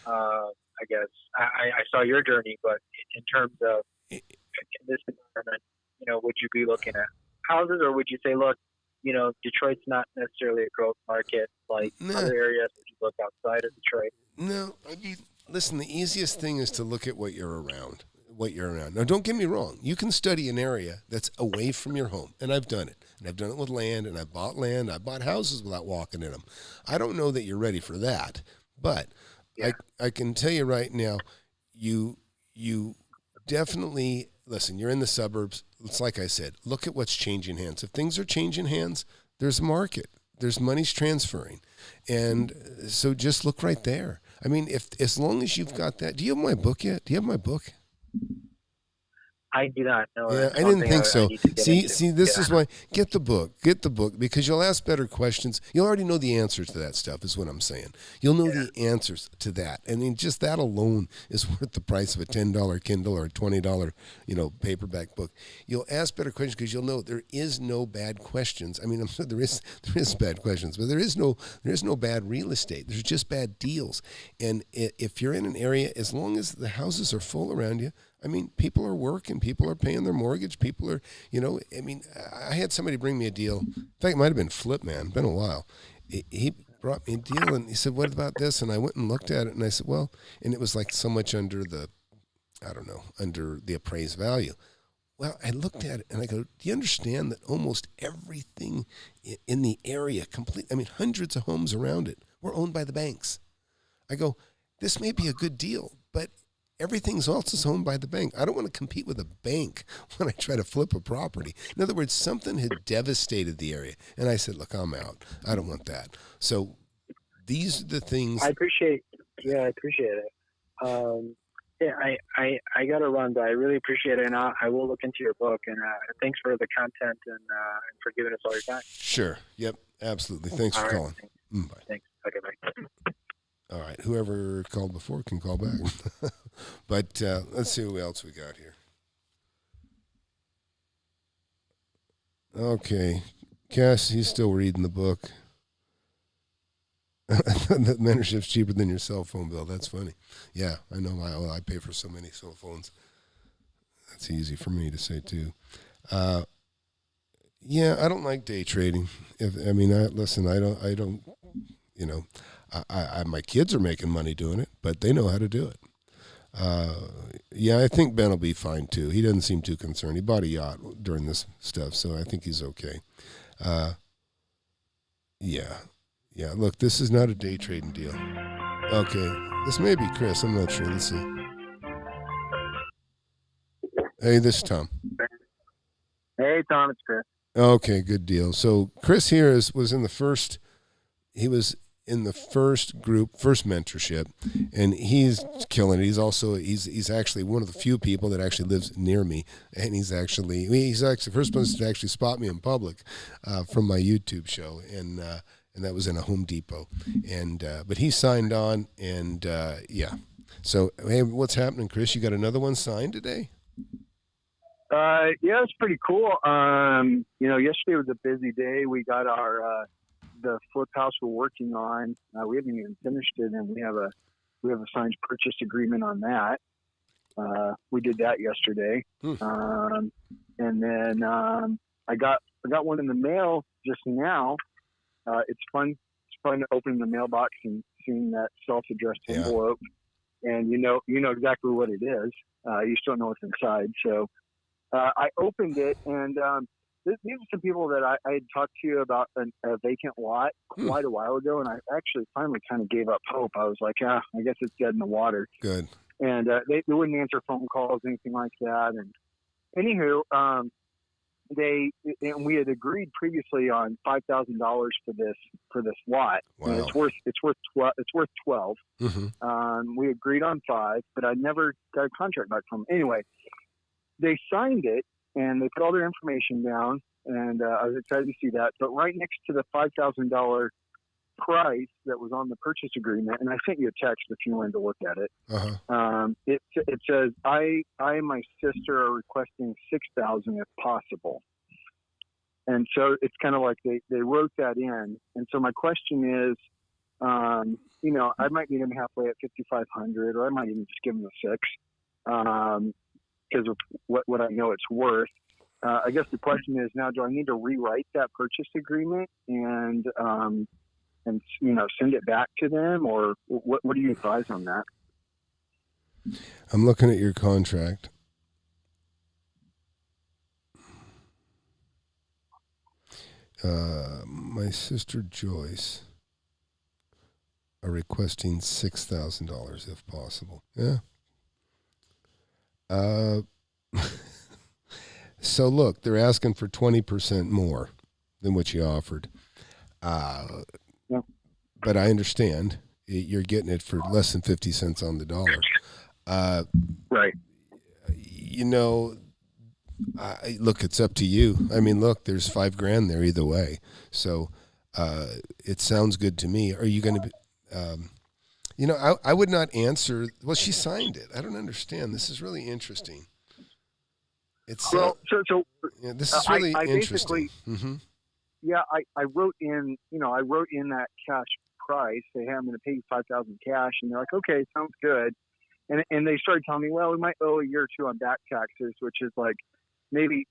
I guess I saw your journey, but in terms of in this environment, would you be looking at houses, or would you say, look, Detroit's not necessarily a growth market like other areas? Would you look outside of Detroit? No, listen, the easiest thing is to look at what you're around. Now, don't get me wrong. You can study an area that's away from your home, and I've done it. And I've done it with land, and I bought land. I bought houses without walking in them. I don't know that you're ready for that, but I can tell you right now, you definitely, listen, you're in the suburbs. It's like I said, look at what's changing hands. If things are changing hands, there's a market. There's money's transferring. And so just look right there. I mean, as long as you've got that. Do you have my book yet? Do you have my book? I do not know. Yeah, I didn't think so. See, this is why. Get the book, because you'll ask better questions. You'll already know the answers to that stuff, is what I'm saying. You'll know the answers to that. I mean, just that alone is worth the price of a $10 Kindle or a $20, paperback book. You'll ask better questions because you'll know there is no bad questions. I mean, I'm sure there is bad questions, but there is no bad real estate. There's just bad deals. And if you're in an area, as long as the houses are full around you, I mean, people are working, people are paying their mortgage, people are, I had somebody bring me a deal. In fact, it might have been Flip, man, been a while. He brought me a deal and he said, what about this? And I went and looked at it and I said, well, and it was like so much under the appraised value. Well, I looked at it and I go, do you understand that almost everything in the area, hundreds of homes around it were owned by the banks? I go, this may be a good deal, but everything else is owned by the bank. I don't want to compete with a bank when I try to flip a property. In other words, something had devastated the area. And I said, look, I'm out. I don't want that. So these are the things. I appreciate it. I got to run, but I really appreciate it. And I will look into your book. And thanks for the content and for giving us all your time. Sure. Yep. Absolutely. Thanks for calling. Thanks. Bye. Thanks. Okay, bye. All right. Whoever called before can call back. But let's see who else we got here. Okay. Cass, he's still reading the book. That mentorship's cheaper than your cell phone bill. That's funny. Yeah, I know. I pay for so many cell phones. That's easy for me to say, too. Yeah, I don't like day trading. I don't. My kids are making money doing it, but they know how to do it. I think Ben will be fine too. He doesn't seem too concerned. He bought a yacht during this stuff, so I think he's okay. Look, this is not a day trading deal. Okay, this may be Chris. I'm not sure. Let's see. Hey, this is Tom. Hey, Tom, it's Chris. Okay, good deal. So Chris here was in the first. He was in the first group, first mentorship, and he's killing it. He's actually one of the few people that actually lives near me, and he's actually the first person to actually spot me in public from my YouTube show, and that was in a Home Depot, and but he signed on, and So hey, what's happening, Chris? You got another one signed today? Yeah, it's pretty cool. Yesterday was a busy day. We got our the flip house we're working on. We haven't even finished it, and we have a signed purchase agreement on that. We did that yesterday, and then I got one in the mail just now. It's fun to open the mailbox and seeing that self-addressed envelope, and you know exactly what it is. You still know what's inside, so. I opened it, and these are some people that I had talked to about a vacant lot quite a while ago, and I actually finally kind of gave up hope. I was like, I guess it's dead in the water. Good. And they wouldn't answer phone calls, anything like that. And anywho, and we had agreed previously on $5,000 for this lot. Wow. And it's worth 12. We agreed on 5, but I never got a contract back from them. Anyway, they signed it and they put all their information down, and I was excited to see that. But right next to the $5,000 price that was on the purchase agreement, and I sent you a text if you wanted to look at it. It says, I and my sister are requesting $6,000 if possible. And so it's kind of like they wrote that in. And so my question is, I might meet them halfway at 5,500, or I might even just give them a 6, because of what I know it's worth. I guess the question is now, do I need to rewrite that purchase agreement and send it back to them, or what do you advise on that? I'm looking at your contract. My sister Joyce are requesting $6,000 if possible. Yeah. So look, they're asking for 20% more than what you offered. But I understand you're getting it for less than 50 cents on the dollar. Right. Look, it's up to you. I mean, look, there's $5,000 there either way. So it sounds good to me. Are you going to be, I would not answer. Well, she signed it. I don't understand. This is really interesting. It's this is really interesting. Yeah, I wrote in that cash price. Say, hey, I'm going to pay you $5,000 cash, and they're like, okay, sounds good. And they started telling me, well, we might owe a year or two on back taxes, which is like maybe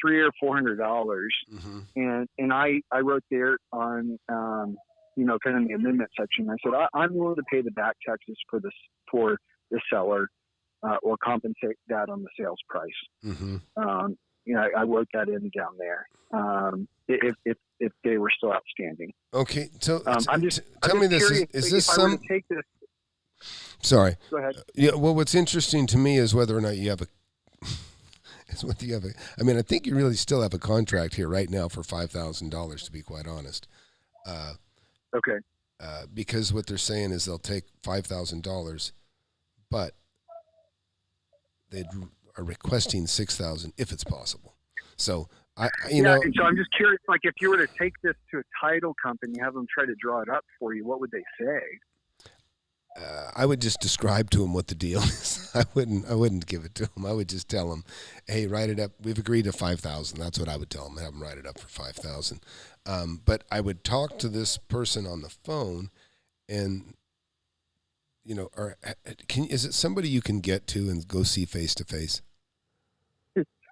$300 or $400. And I wrote there on kind of the amendment section. I said, I'm willing to pay the back taxes for the seller, or compensate that on the sales price. I wrote that in down there. If they were still outstanding. Okay, so tell me this: is this some? Take this. Sorry. Go ahead. Yeah. Well, what's interesting to me is whether or not you have I mean, I think you really still have a contract here right now for $5,000. To be quite honest. Okay. Because what they're saying is they'll take $5,000, but they are requesting $6,000 if it's possible. So and so I'm just curious, like if you were to take this to a title company, have them try to draw it up for you, what would they say? I would just describe to them what the deal is. I wouldn't give it to them. I would just tell them, hey, write it up. We've agreed to $5,000. That's what I would tell them. Have them write it up for $5,000. But I would talk to this person on the phone, and is it somebody you can get to and go see face to face?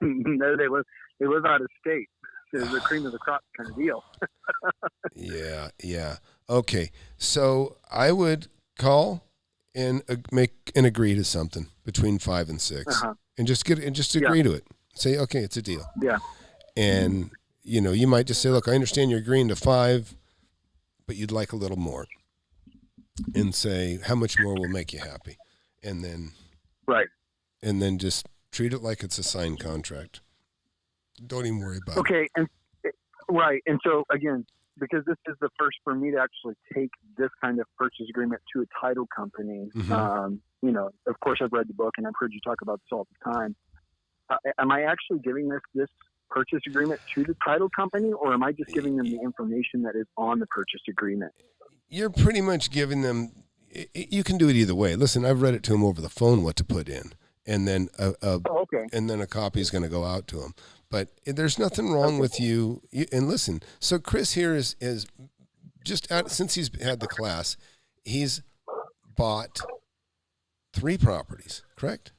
No, they live out of state. It's the cream of the crop kind of deal. Yeah. Okay, so I would call and make and agree to something between 5 and 6, and just agree to it. Say, okay, it's a deal. Yeah. And you might just say, look, I understand you're agreeing to 5, but you'd like a little more. And say, how much more will make you happy? And then And then just treat it like it's a signed contract. Don't even worry about it. Okay, and so again, because this is the first for me to actually take this kind of purchase agreement to a title company. Of course, I've read the book and I've heard you talk about this all the time. Am I actually giving this purchase agreement to the title company, or am I just giving them the information that is on the purchase agreement? You're pretty much giving them. You can do it either way. Listen, I've read it to them over the phone what to put in, and then and then a copy is going to go out to them. But there's nothing wrong with you. And listen, so Chris here is just since he's had the class, he's bought 3 properties, correct?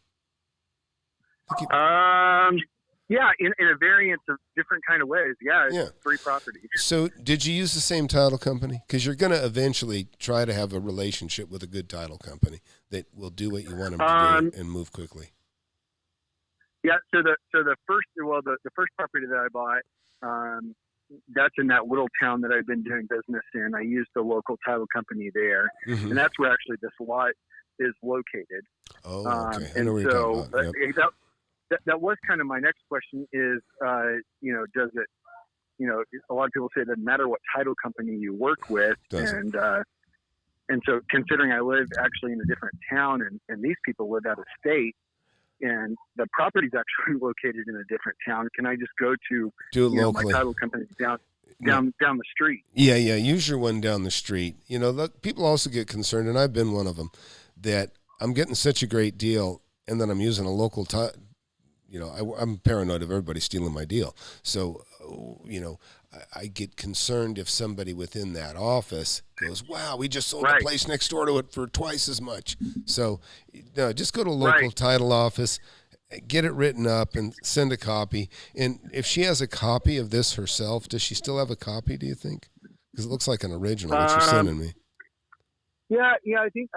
Yeah, in a variance of different kind of ways. Yeah. 3 properties. So did you use the same title company? Because you're going to eventually try to have a relationship with a good title company that will do what you want them to do and move quickly. Yeah. So the first property that I bought, that's in that little town that I've been doing business in. I used the local title company there, and that's where actually this lot is located. Oh, okay. I know what you're talking about. Yep. that was kind of my next question is, does it, a lot of people say it doesn't matter what title company you work with. And so considering I live actually in a different town and these people live out of state and the property's actually located in a different town, can I just go to my title company down the street? Yeah. Use your one down the street. Look, people also get concerned, and I've been one of them, that I'm getting such a great deal and then I'm using a local I'm paranoid of everybody stealing my deal. So, I get concerned if somebody within that office goes, wow, we just sold the place next door to it for twice as much. So, no, just go to a local title office, get it written up, and send a copy. And if she has a copy of this herself, does she still have a copy, do you think? Because it looks like an original that you're sending me. Yeah, I think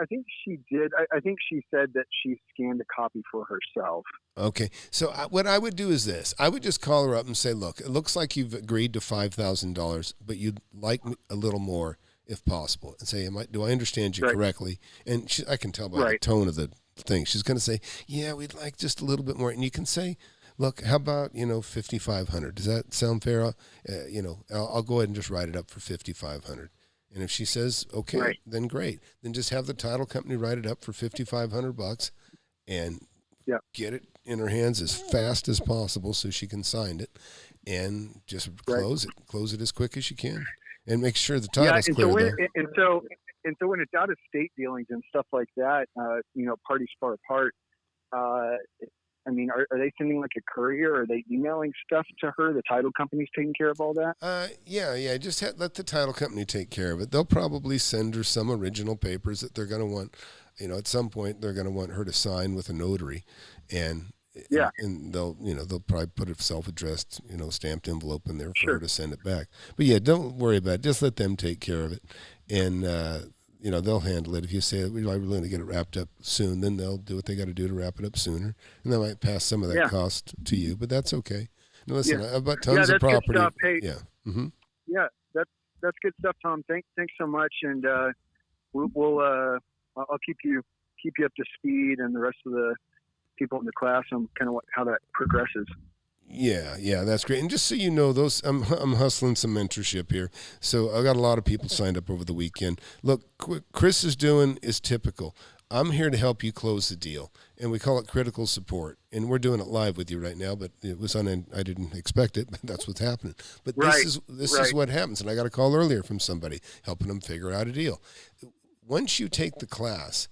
she did. I think she said that she scanned a copy for herself. Okay, so what I would do is this. I would just call her up and say, look, it looks like you've agreed to $5,000, but you'd like a little more if possible. And say, do I understand you correctly? And I can tell by the tone of the thing. She's going to say, yeah, we'd like just a little bit more. And you can say, look, how about, $5,500? Does that sound fair? I'll go ahead and just write it up for $5,500. And if she says, okay, then great. Then just have the title company write it up for $5,500 and get it in her hands as fast as possible so she can sign it and just close it. Close it as quick as you can and make sure the title's clear. And so when it's out of state dealings and stuff like that, parties far apart, are they sending like a courier? Are they emailing stuff to her? The title company's taking care of all that? Yeah. Just let the title company take care of it. They'll probably send her some original papers that they're going to want. At some point they're going to want her to sign with a notary, and they'll probably put a self-addressed stamped envelope in there for her to send it back. But yeah, don't worry about it. Just let them take care of it, and they'll handle it. If you say we're going to get it wrapped up soon, then they'll do what they got to do to wrap it up sooner, and they might pass some of that cost to you. But that's okay. Now, listen, I've got tons of property. Good stuff. Hey, Mm-hmm. Yeah, that's good stuff, Tom. Thanks so much, and we'll I'll keep you up to speed, and the rest of the people in the class on kind of how that progresses. Yeah, that's great. And just so you know, I'm hustling some mentorship here. So I got a lot of people signed up over the weekend. Look, Chris is doing is typical. I'm here to help you close the deal, and we call it critical support. And we're doing it live with you right now, but it was I didn't expect it, but that's what's happening. But this is what happens. And I got a call earlier from somebody helping them figure out a deal. Once you take the class,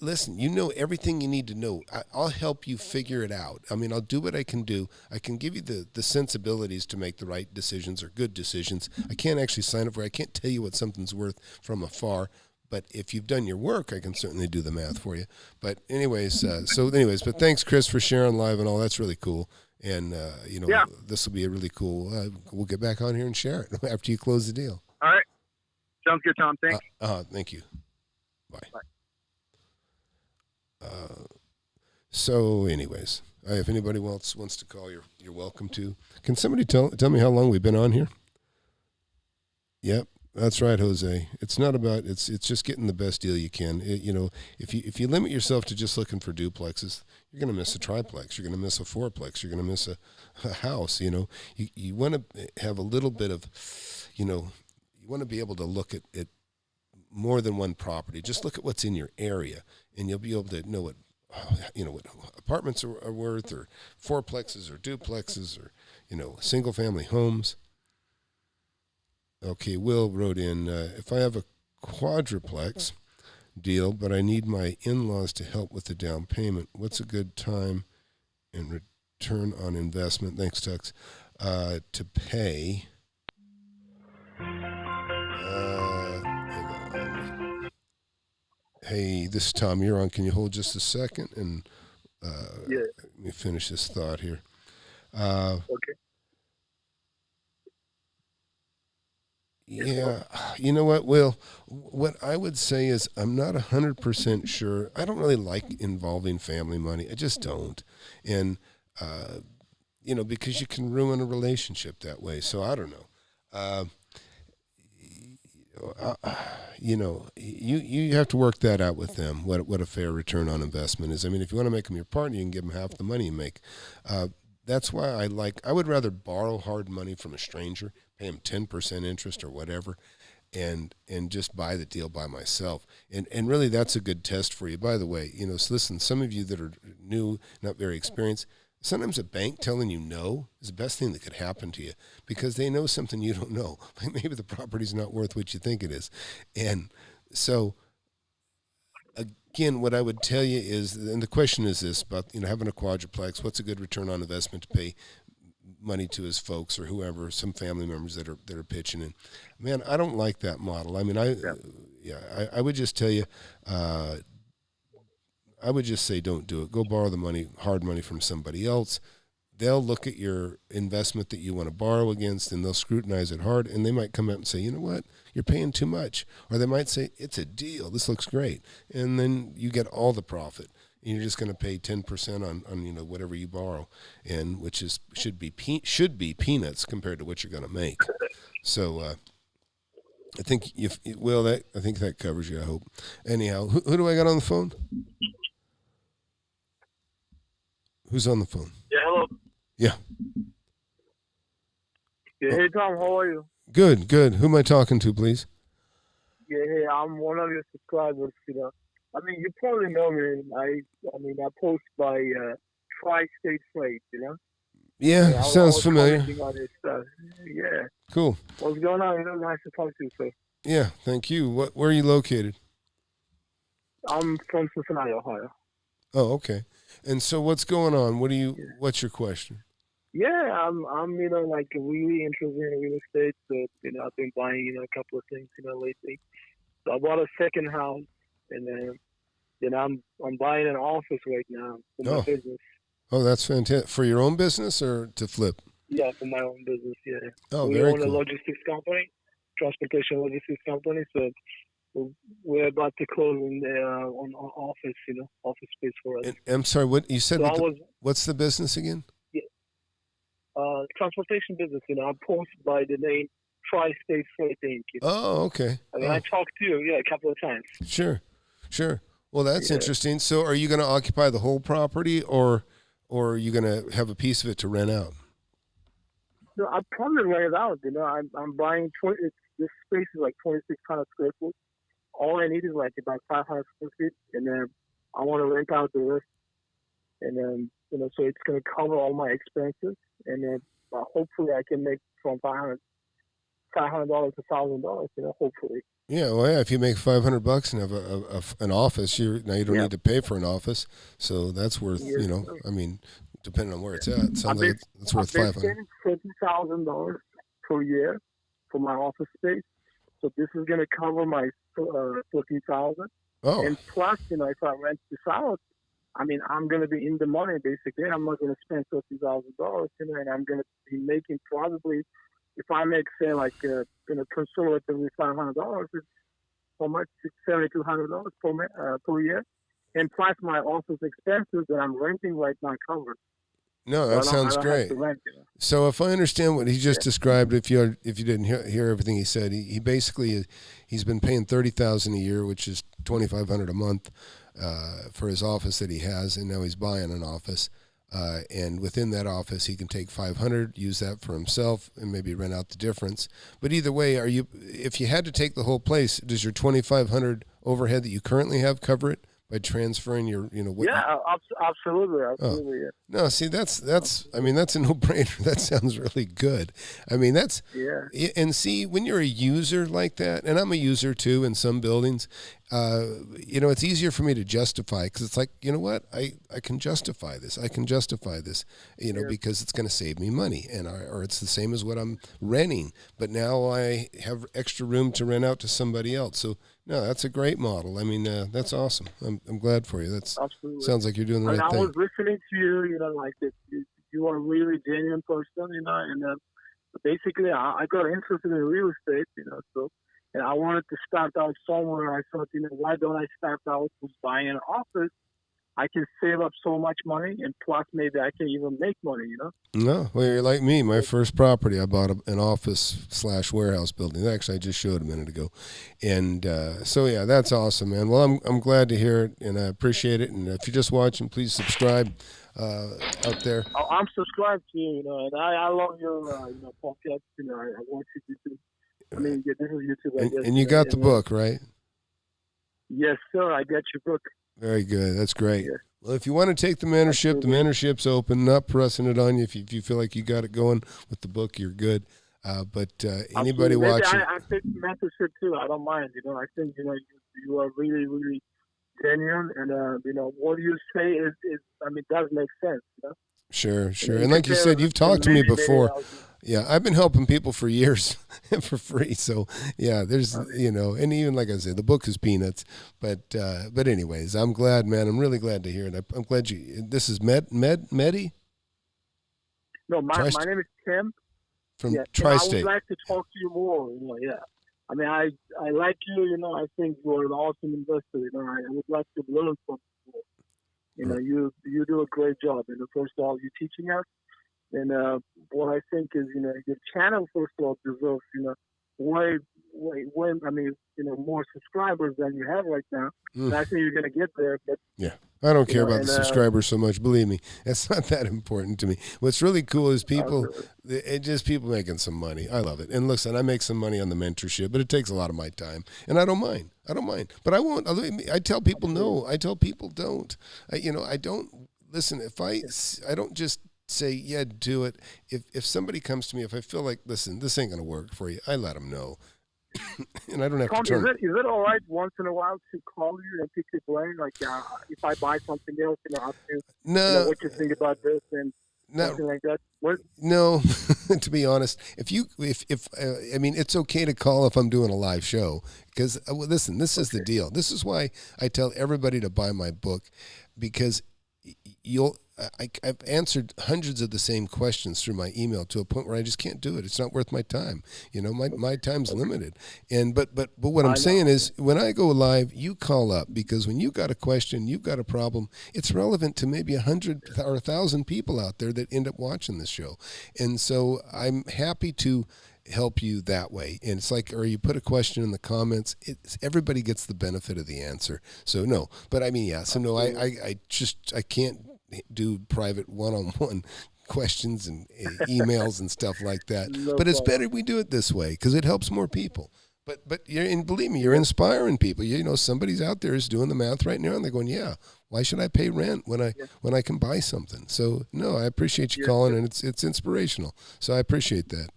listen, you know everything you need to know. I'll help you figure it out. I'll do what I can do. I can give you the sensibilities to make the right decisions or good decisions. I can't actually sign up for it. I can't tell you what something's worth from afar. But if you've done your work, I can certainly do the math for you. But anyways, but thanks, Chris, for sharing live and all. That's really cool. And, this will be a really cool, we'll get back on here and share it after you close the deal. All right. Sounds good, Tom. Thanks. Thank you. Bye. So anyways, if anybody else wants to call, you're welcome to. Can somebody tell me how long we've been on here? Yep, that's right, Jose. It's not about it's just getting the best deal you can. If you limit yourself to just looking for duplexes, you're going to miss a triplex. You're going to miss a fourplex. You're going to miss a house. You want to have a little bit of, you want to be able to look at more than one property. Just look at what's in your area, and you'll be able to know what apartments are worth, or fourplexes, or duplexes, or single family homes. Okay, Will wrote in, if I have a quadruplex deal, but I need my in-laws to help with the down payment, what's a good time and return on investment? Thanks, Tux. To pay. Hey, this is Tom. You're on. Can you hold just a second? And let me finish this thought here. Okay. Yeah. You know what, Will? What I would say is I'm not 100% sure. I don't really like involving family money. I just don't. And, because you can ruin a relationship that way. So I don't know. you have to work that out with them. What a fair return on investment is. I mean, if you want to make them your partner, you can give them half the money you make. That's why I would rather borrow hard money from a stranger, pay him 10% interest or whatever, and just buy the deal by myself. And really, that's a good test for you. By the way, so listen, some of you that are new, not very experienced, sometimes a bank telling you no is the best thing that could happen to you because they know something you don't know. Like maybe the property's not worth what you think it is. And so, again, what I would tell you is, and the question is this about, having a quadruplex, what's a good return on investment to pay money to his folks or whoever, some family members that are pitching in. Man, I don't like that model. I mean, I would just tell you, I would just say don't do it. Go borrow the money, hard money from somebody else. They'll look at your investment that you want to borrow against, and they'll scrutinize it hard, and they might come out and say, you know what, you're paying too much. Or they might say, it's a deal, this looks great. And then you get all the profit. And you're just going to pay 10% on whatever you borrow, and which should be peanuts compared to what you're going to make. So I think I think that covers you, I hope. Anyhow, who do I got on the phone? Who's on the phone? Yeah, hello. Yeah. Yeah, hey Tom, how are you? Good. Who am I talking to, please? Yeah, hey, I'm one of your subscribers. I mean, you probably know me. I post by Tri-State Freight. Yeah, sounds familiar. On this stuff. Yeah. Cool. What's going on? Nice to talk to you, sir. Yeah, thank you. Where are you located? I'm from Cincinnati, Ohio. Oh, okay. And so, what's going on? What's your question? Yeah, I'm really interested in real estate. So, I've been buying, a couple of things, lately. So I bought a second house, and then I'm buying an office right now for my business. Oh, that's fantastic. For your own business or to flip? Yeah, for my own business. Yeah. Oh, we very own cool. a logistics company, transportation logistics company. So we're about to close on office, office space for us. And, I'm sorry, what you said? So what's the business again? Yeah, transportation business. I post by the name Tri-State Freight Inc. Oh, okay. I mean, I talked to you, a couple of times. Sure. Well, that's interesting. So, are you going to occupy the whole property, or are you going to have a piece of it to rent out? No, I'll probably rent it out. I'm buying this space is like 2,600 square foot. All I need is like about 500 square feet, and then I want to rent out the rest. And then so it's going to cover all my expenses, and then hopefully I can make from $500 to $1,000. Hopefully. Yeah, well, if you make $500 and have an office, you don't need to pay for an office, so that's worth I mean, depending on where it's at, it sounds like it's worth $500. I've been spending $50,000 per year for my office space, so this is going to cover my $14,000. Oh, and plus, if I rent this out, I mean, I'm going to be in the money basically. I'm not going to spend $50,000, and I'm going to be making probably. If I make, say, like, conservatively $500, it's how much? It's $7,200 per year. And plus my office expenses that I'm renting right now covered. No, that sounds great. So if I understand what he just described, if you didn't hear everything he said, he basically he's been paying $30,000 a year, which is $2,500 a month for his office that he has, and now he's buying an office. And within that office, he can take $500, use that for himself, and maybe rent out the difference. But either way, if you had to take the whole place, does your $2,500 overhead that you currently have cover it by transferring your, absolutely. Yeah. No, see, that's a no-brainer. That sounds really good. I mean, and see, when you're a user like that, and I'm a user too in some buildings, it's easier for me to justify because it's like, you know what, I can justify this. Because it's going to save me money, or it's the same as what I'm renting, but now I have extra room to rent out to somebody else. So no, that's a great model. I mean, that's awesome. I'm glad for you. That's absolutely. Sounds like you're doing the right thing. I was listening to you, you are a really genuine person, and basically I got interested in real estate, so. And I wanted to start out somewhere. I thought, why don't I start out with buying an office I can save up so much money, and plus maybe I can even make money. No, well, you're like me. My first property, I bought an office/warehouse building. Actually, I just showed a minute ago, and so yeah, that's awesome, man. Well, I'm glad to hear it, and I appreciate it. And if you're just watching, please subscribe out there. I'm subscribed to you, and I love your podcast. I watch YouTube. I mean, this is YouTube. I guess, And you got the book, right? Yes, sir. I got your book. Very good. That's great. Yes. Well, if you want to take the mentorship, the mentorship's open. Not pressing it on you. If you feel like you got it going with the book, you're good. But anybody watching, I take mentorship too. I don't mind. I think you are really, really genuine, and what you say is does make sense. Sure. And like you said, you've talked to me before. Yeah, I've been helping people for years for free. So yeah, there's and even like I said, the book is peanuts. But anyways, I'm glad, man. I'm really glad to hear it. I'm glad this is Medi. No, my name is Tim from Tri-State. I would like to talk to you more. Yeah. I mean, I like you. I think you're an awesome investor. I would like to learn from you. You do a great job. First of all, you're teaching us. And what I think is, your channel, first of all, deserves, way, more subscribers than you have right now. And I think you're going to get there. But yeah, I don't care about the subscribers so much. Believe me, it's not that important to me. What's really cool is people making some money. I love it. And listen, I make some money on the mentorship, but it takes a lot of my time, and I don't mind. But I won't. I tell people no. I tell people don't. I don't listen. If I don't just say, yeah, do it. If somebody comes to me, if I feel like, listen, this ain't going to work for you, I let them know. And I don't have to turn. Is it all right once in a while to call you and pick your brain? Like, if I buy something else, ask you, what you think about this and something like that? No, to be honest, it's okay to call if I'm doing a live show. Because, listen, this is the deal. This is why I tell everybody to buy my book, because I've answered hundreds of the same questions through my email to a point where I just can't do it. It's not worth my time. My time's limited. And but what I'm saying is, when I go live, you call up, because when you got a question, you've got a problem, it's relevant to maybe 100 or 1,000 people out there that end up watching this show. And so I'm happy to help you that way. And it's like, or you put a question in the comments, everybody gets the benefit of the answer. So no, but I mean, yeah. So no, I can't do private one-on-one questions and emails and stuff like that. But it's better we do it this way, because it helps more people. But believe me, you're inspiring people. Somebody's out there is doing the math right now, and they're going, yeah, why should I pay rent when I can buy something? So no, I appreciate you calling, and it's inspirational. So I appreciate that.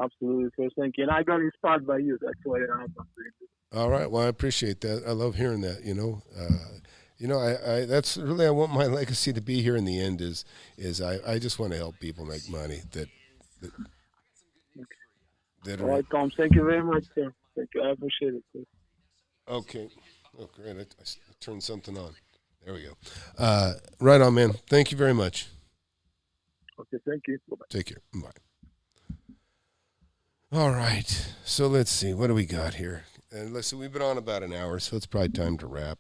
Absolutely, sir. Thank you. And I got inspired by you. That's why I'm doing this. All right. Well, I appreciate that. I love hearing that. I that's really, I want my legacy to be here in the end is I just want to help people make money that all right, Tom. Thank you very much, sir. Thank you. I appreciate it, sir. Okay. Oh, great. I turned something on. There we go. Right on, man. Thank you very much. Okay. Thank you. Bye-bye. Take care. Bye. All right. So let's see. What do we got here? And listen, we've been on about an hour, so it's probably time to wrap.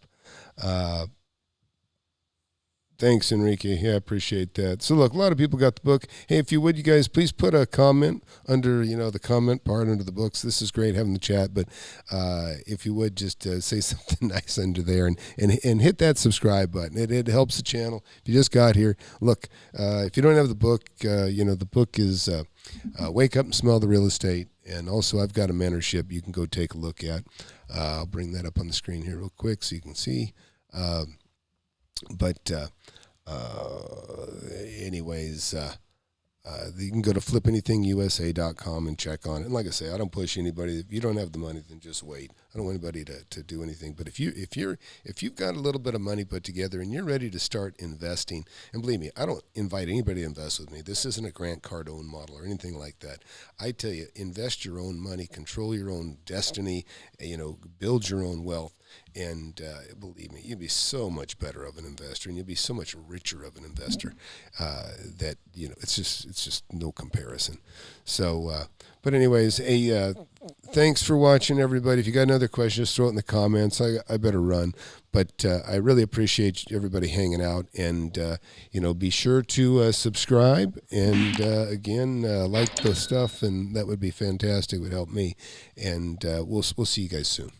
Thanks, Enrique. Yeah, I appreciate that. So look, a lot of people got the book. Hey, if you would, you guys, please put a comment under, the comment part under the books. This is great having the chat, but if you would just say something nice under there and hit that subscribe button. It helps the channel. If you just got here, look, if you don't have the book, the book is Wake Up and Smell the Real Estate. And also, I've got a mentorship you can go take a look at. I'll bring that up on the screen here real quick so you can see. Anyways, you can go to FlipAnythingUSA.com and check on it. And like I say, I don't push anybody. If you don't have the money, then just wait. I don't want anybody to do anything. But if you've got a little bit of money put together and you're ready to start investing, and believe me, I don't invite anybody to invest with me. This isn't a Grant Cardone model or anything like that. I tell you, invest your own money, control your own destiny, build your own wealth. And believe me, you'll be so much better of an investor, and you'll be so much richer of an investor that it's just no comparison. So, But anyways, thanks for watching, everybody. If you got another question, just throw it in the comments. I better run. But I really appreciate everybody hanging out. And, be sure to subscribe. And, again, like the stuff. And that would be fantastic. It would help me. And we'll see you guys soon.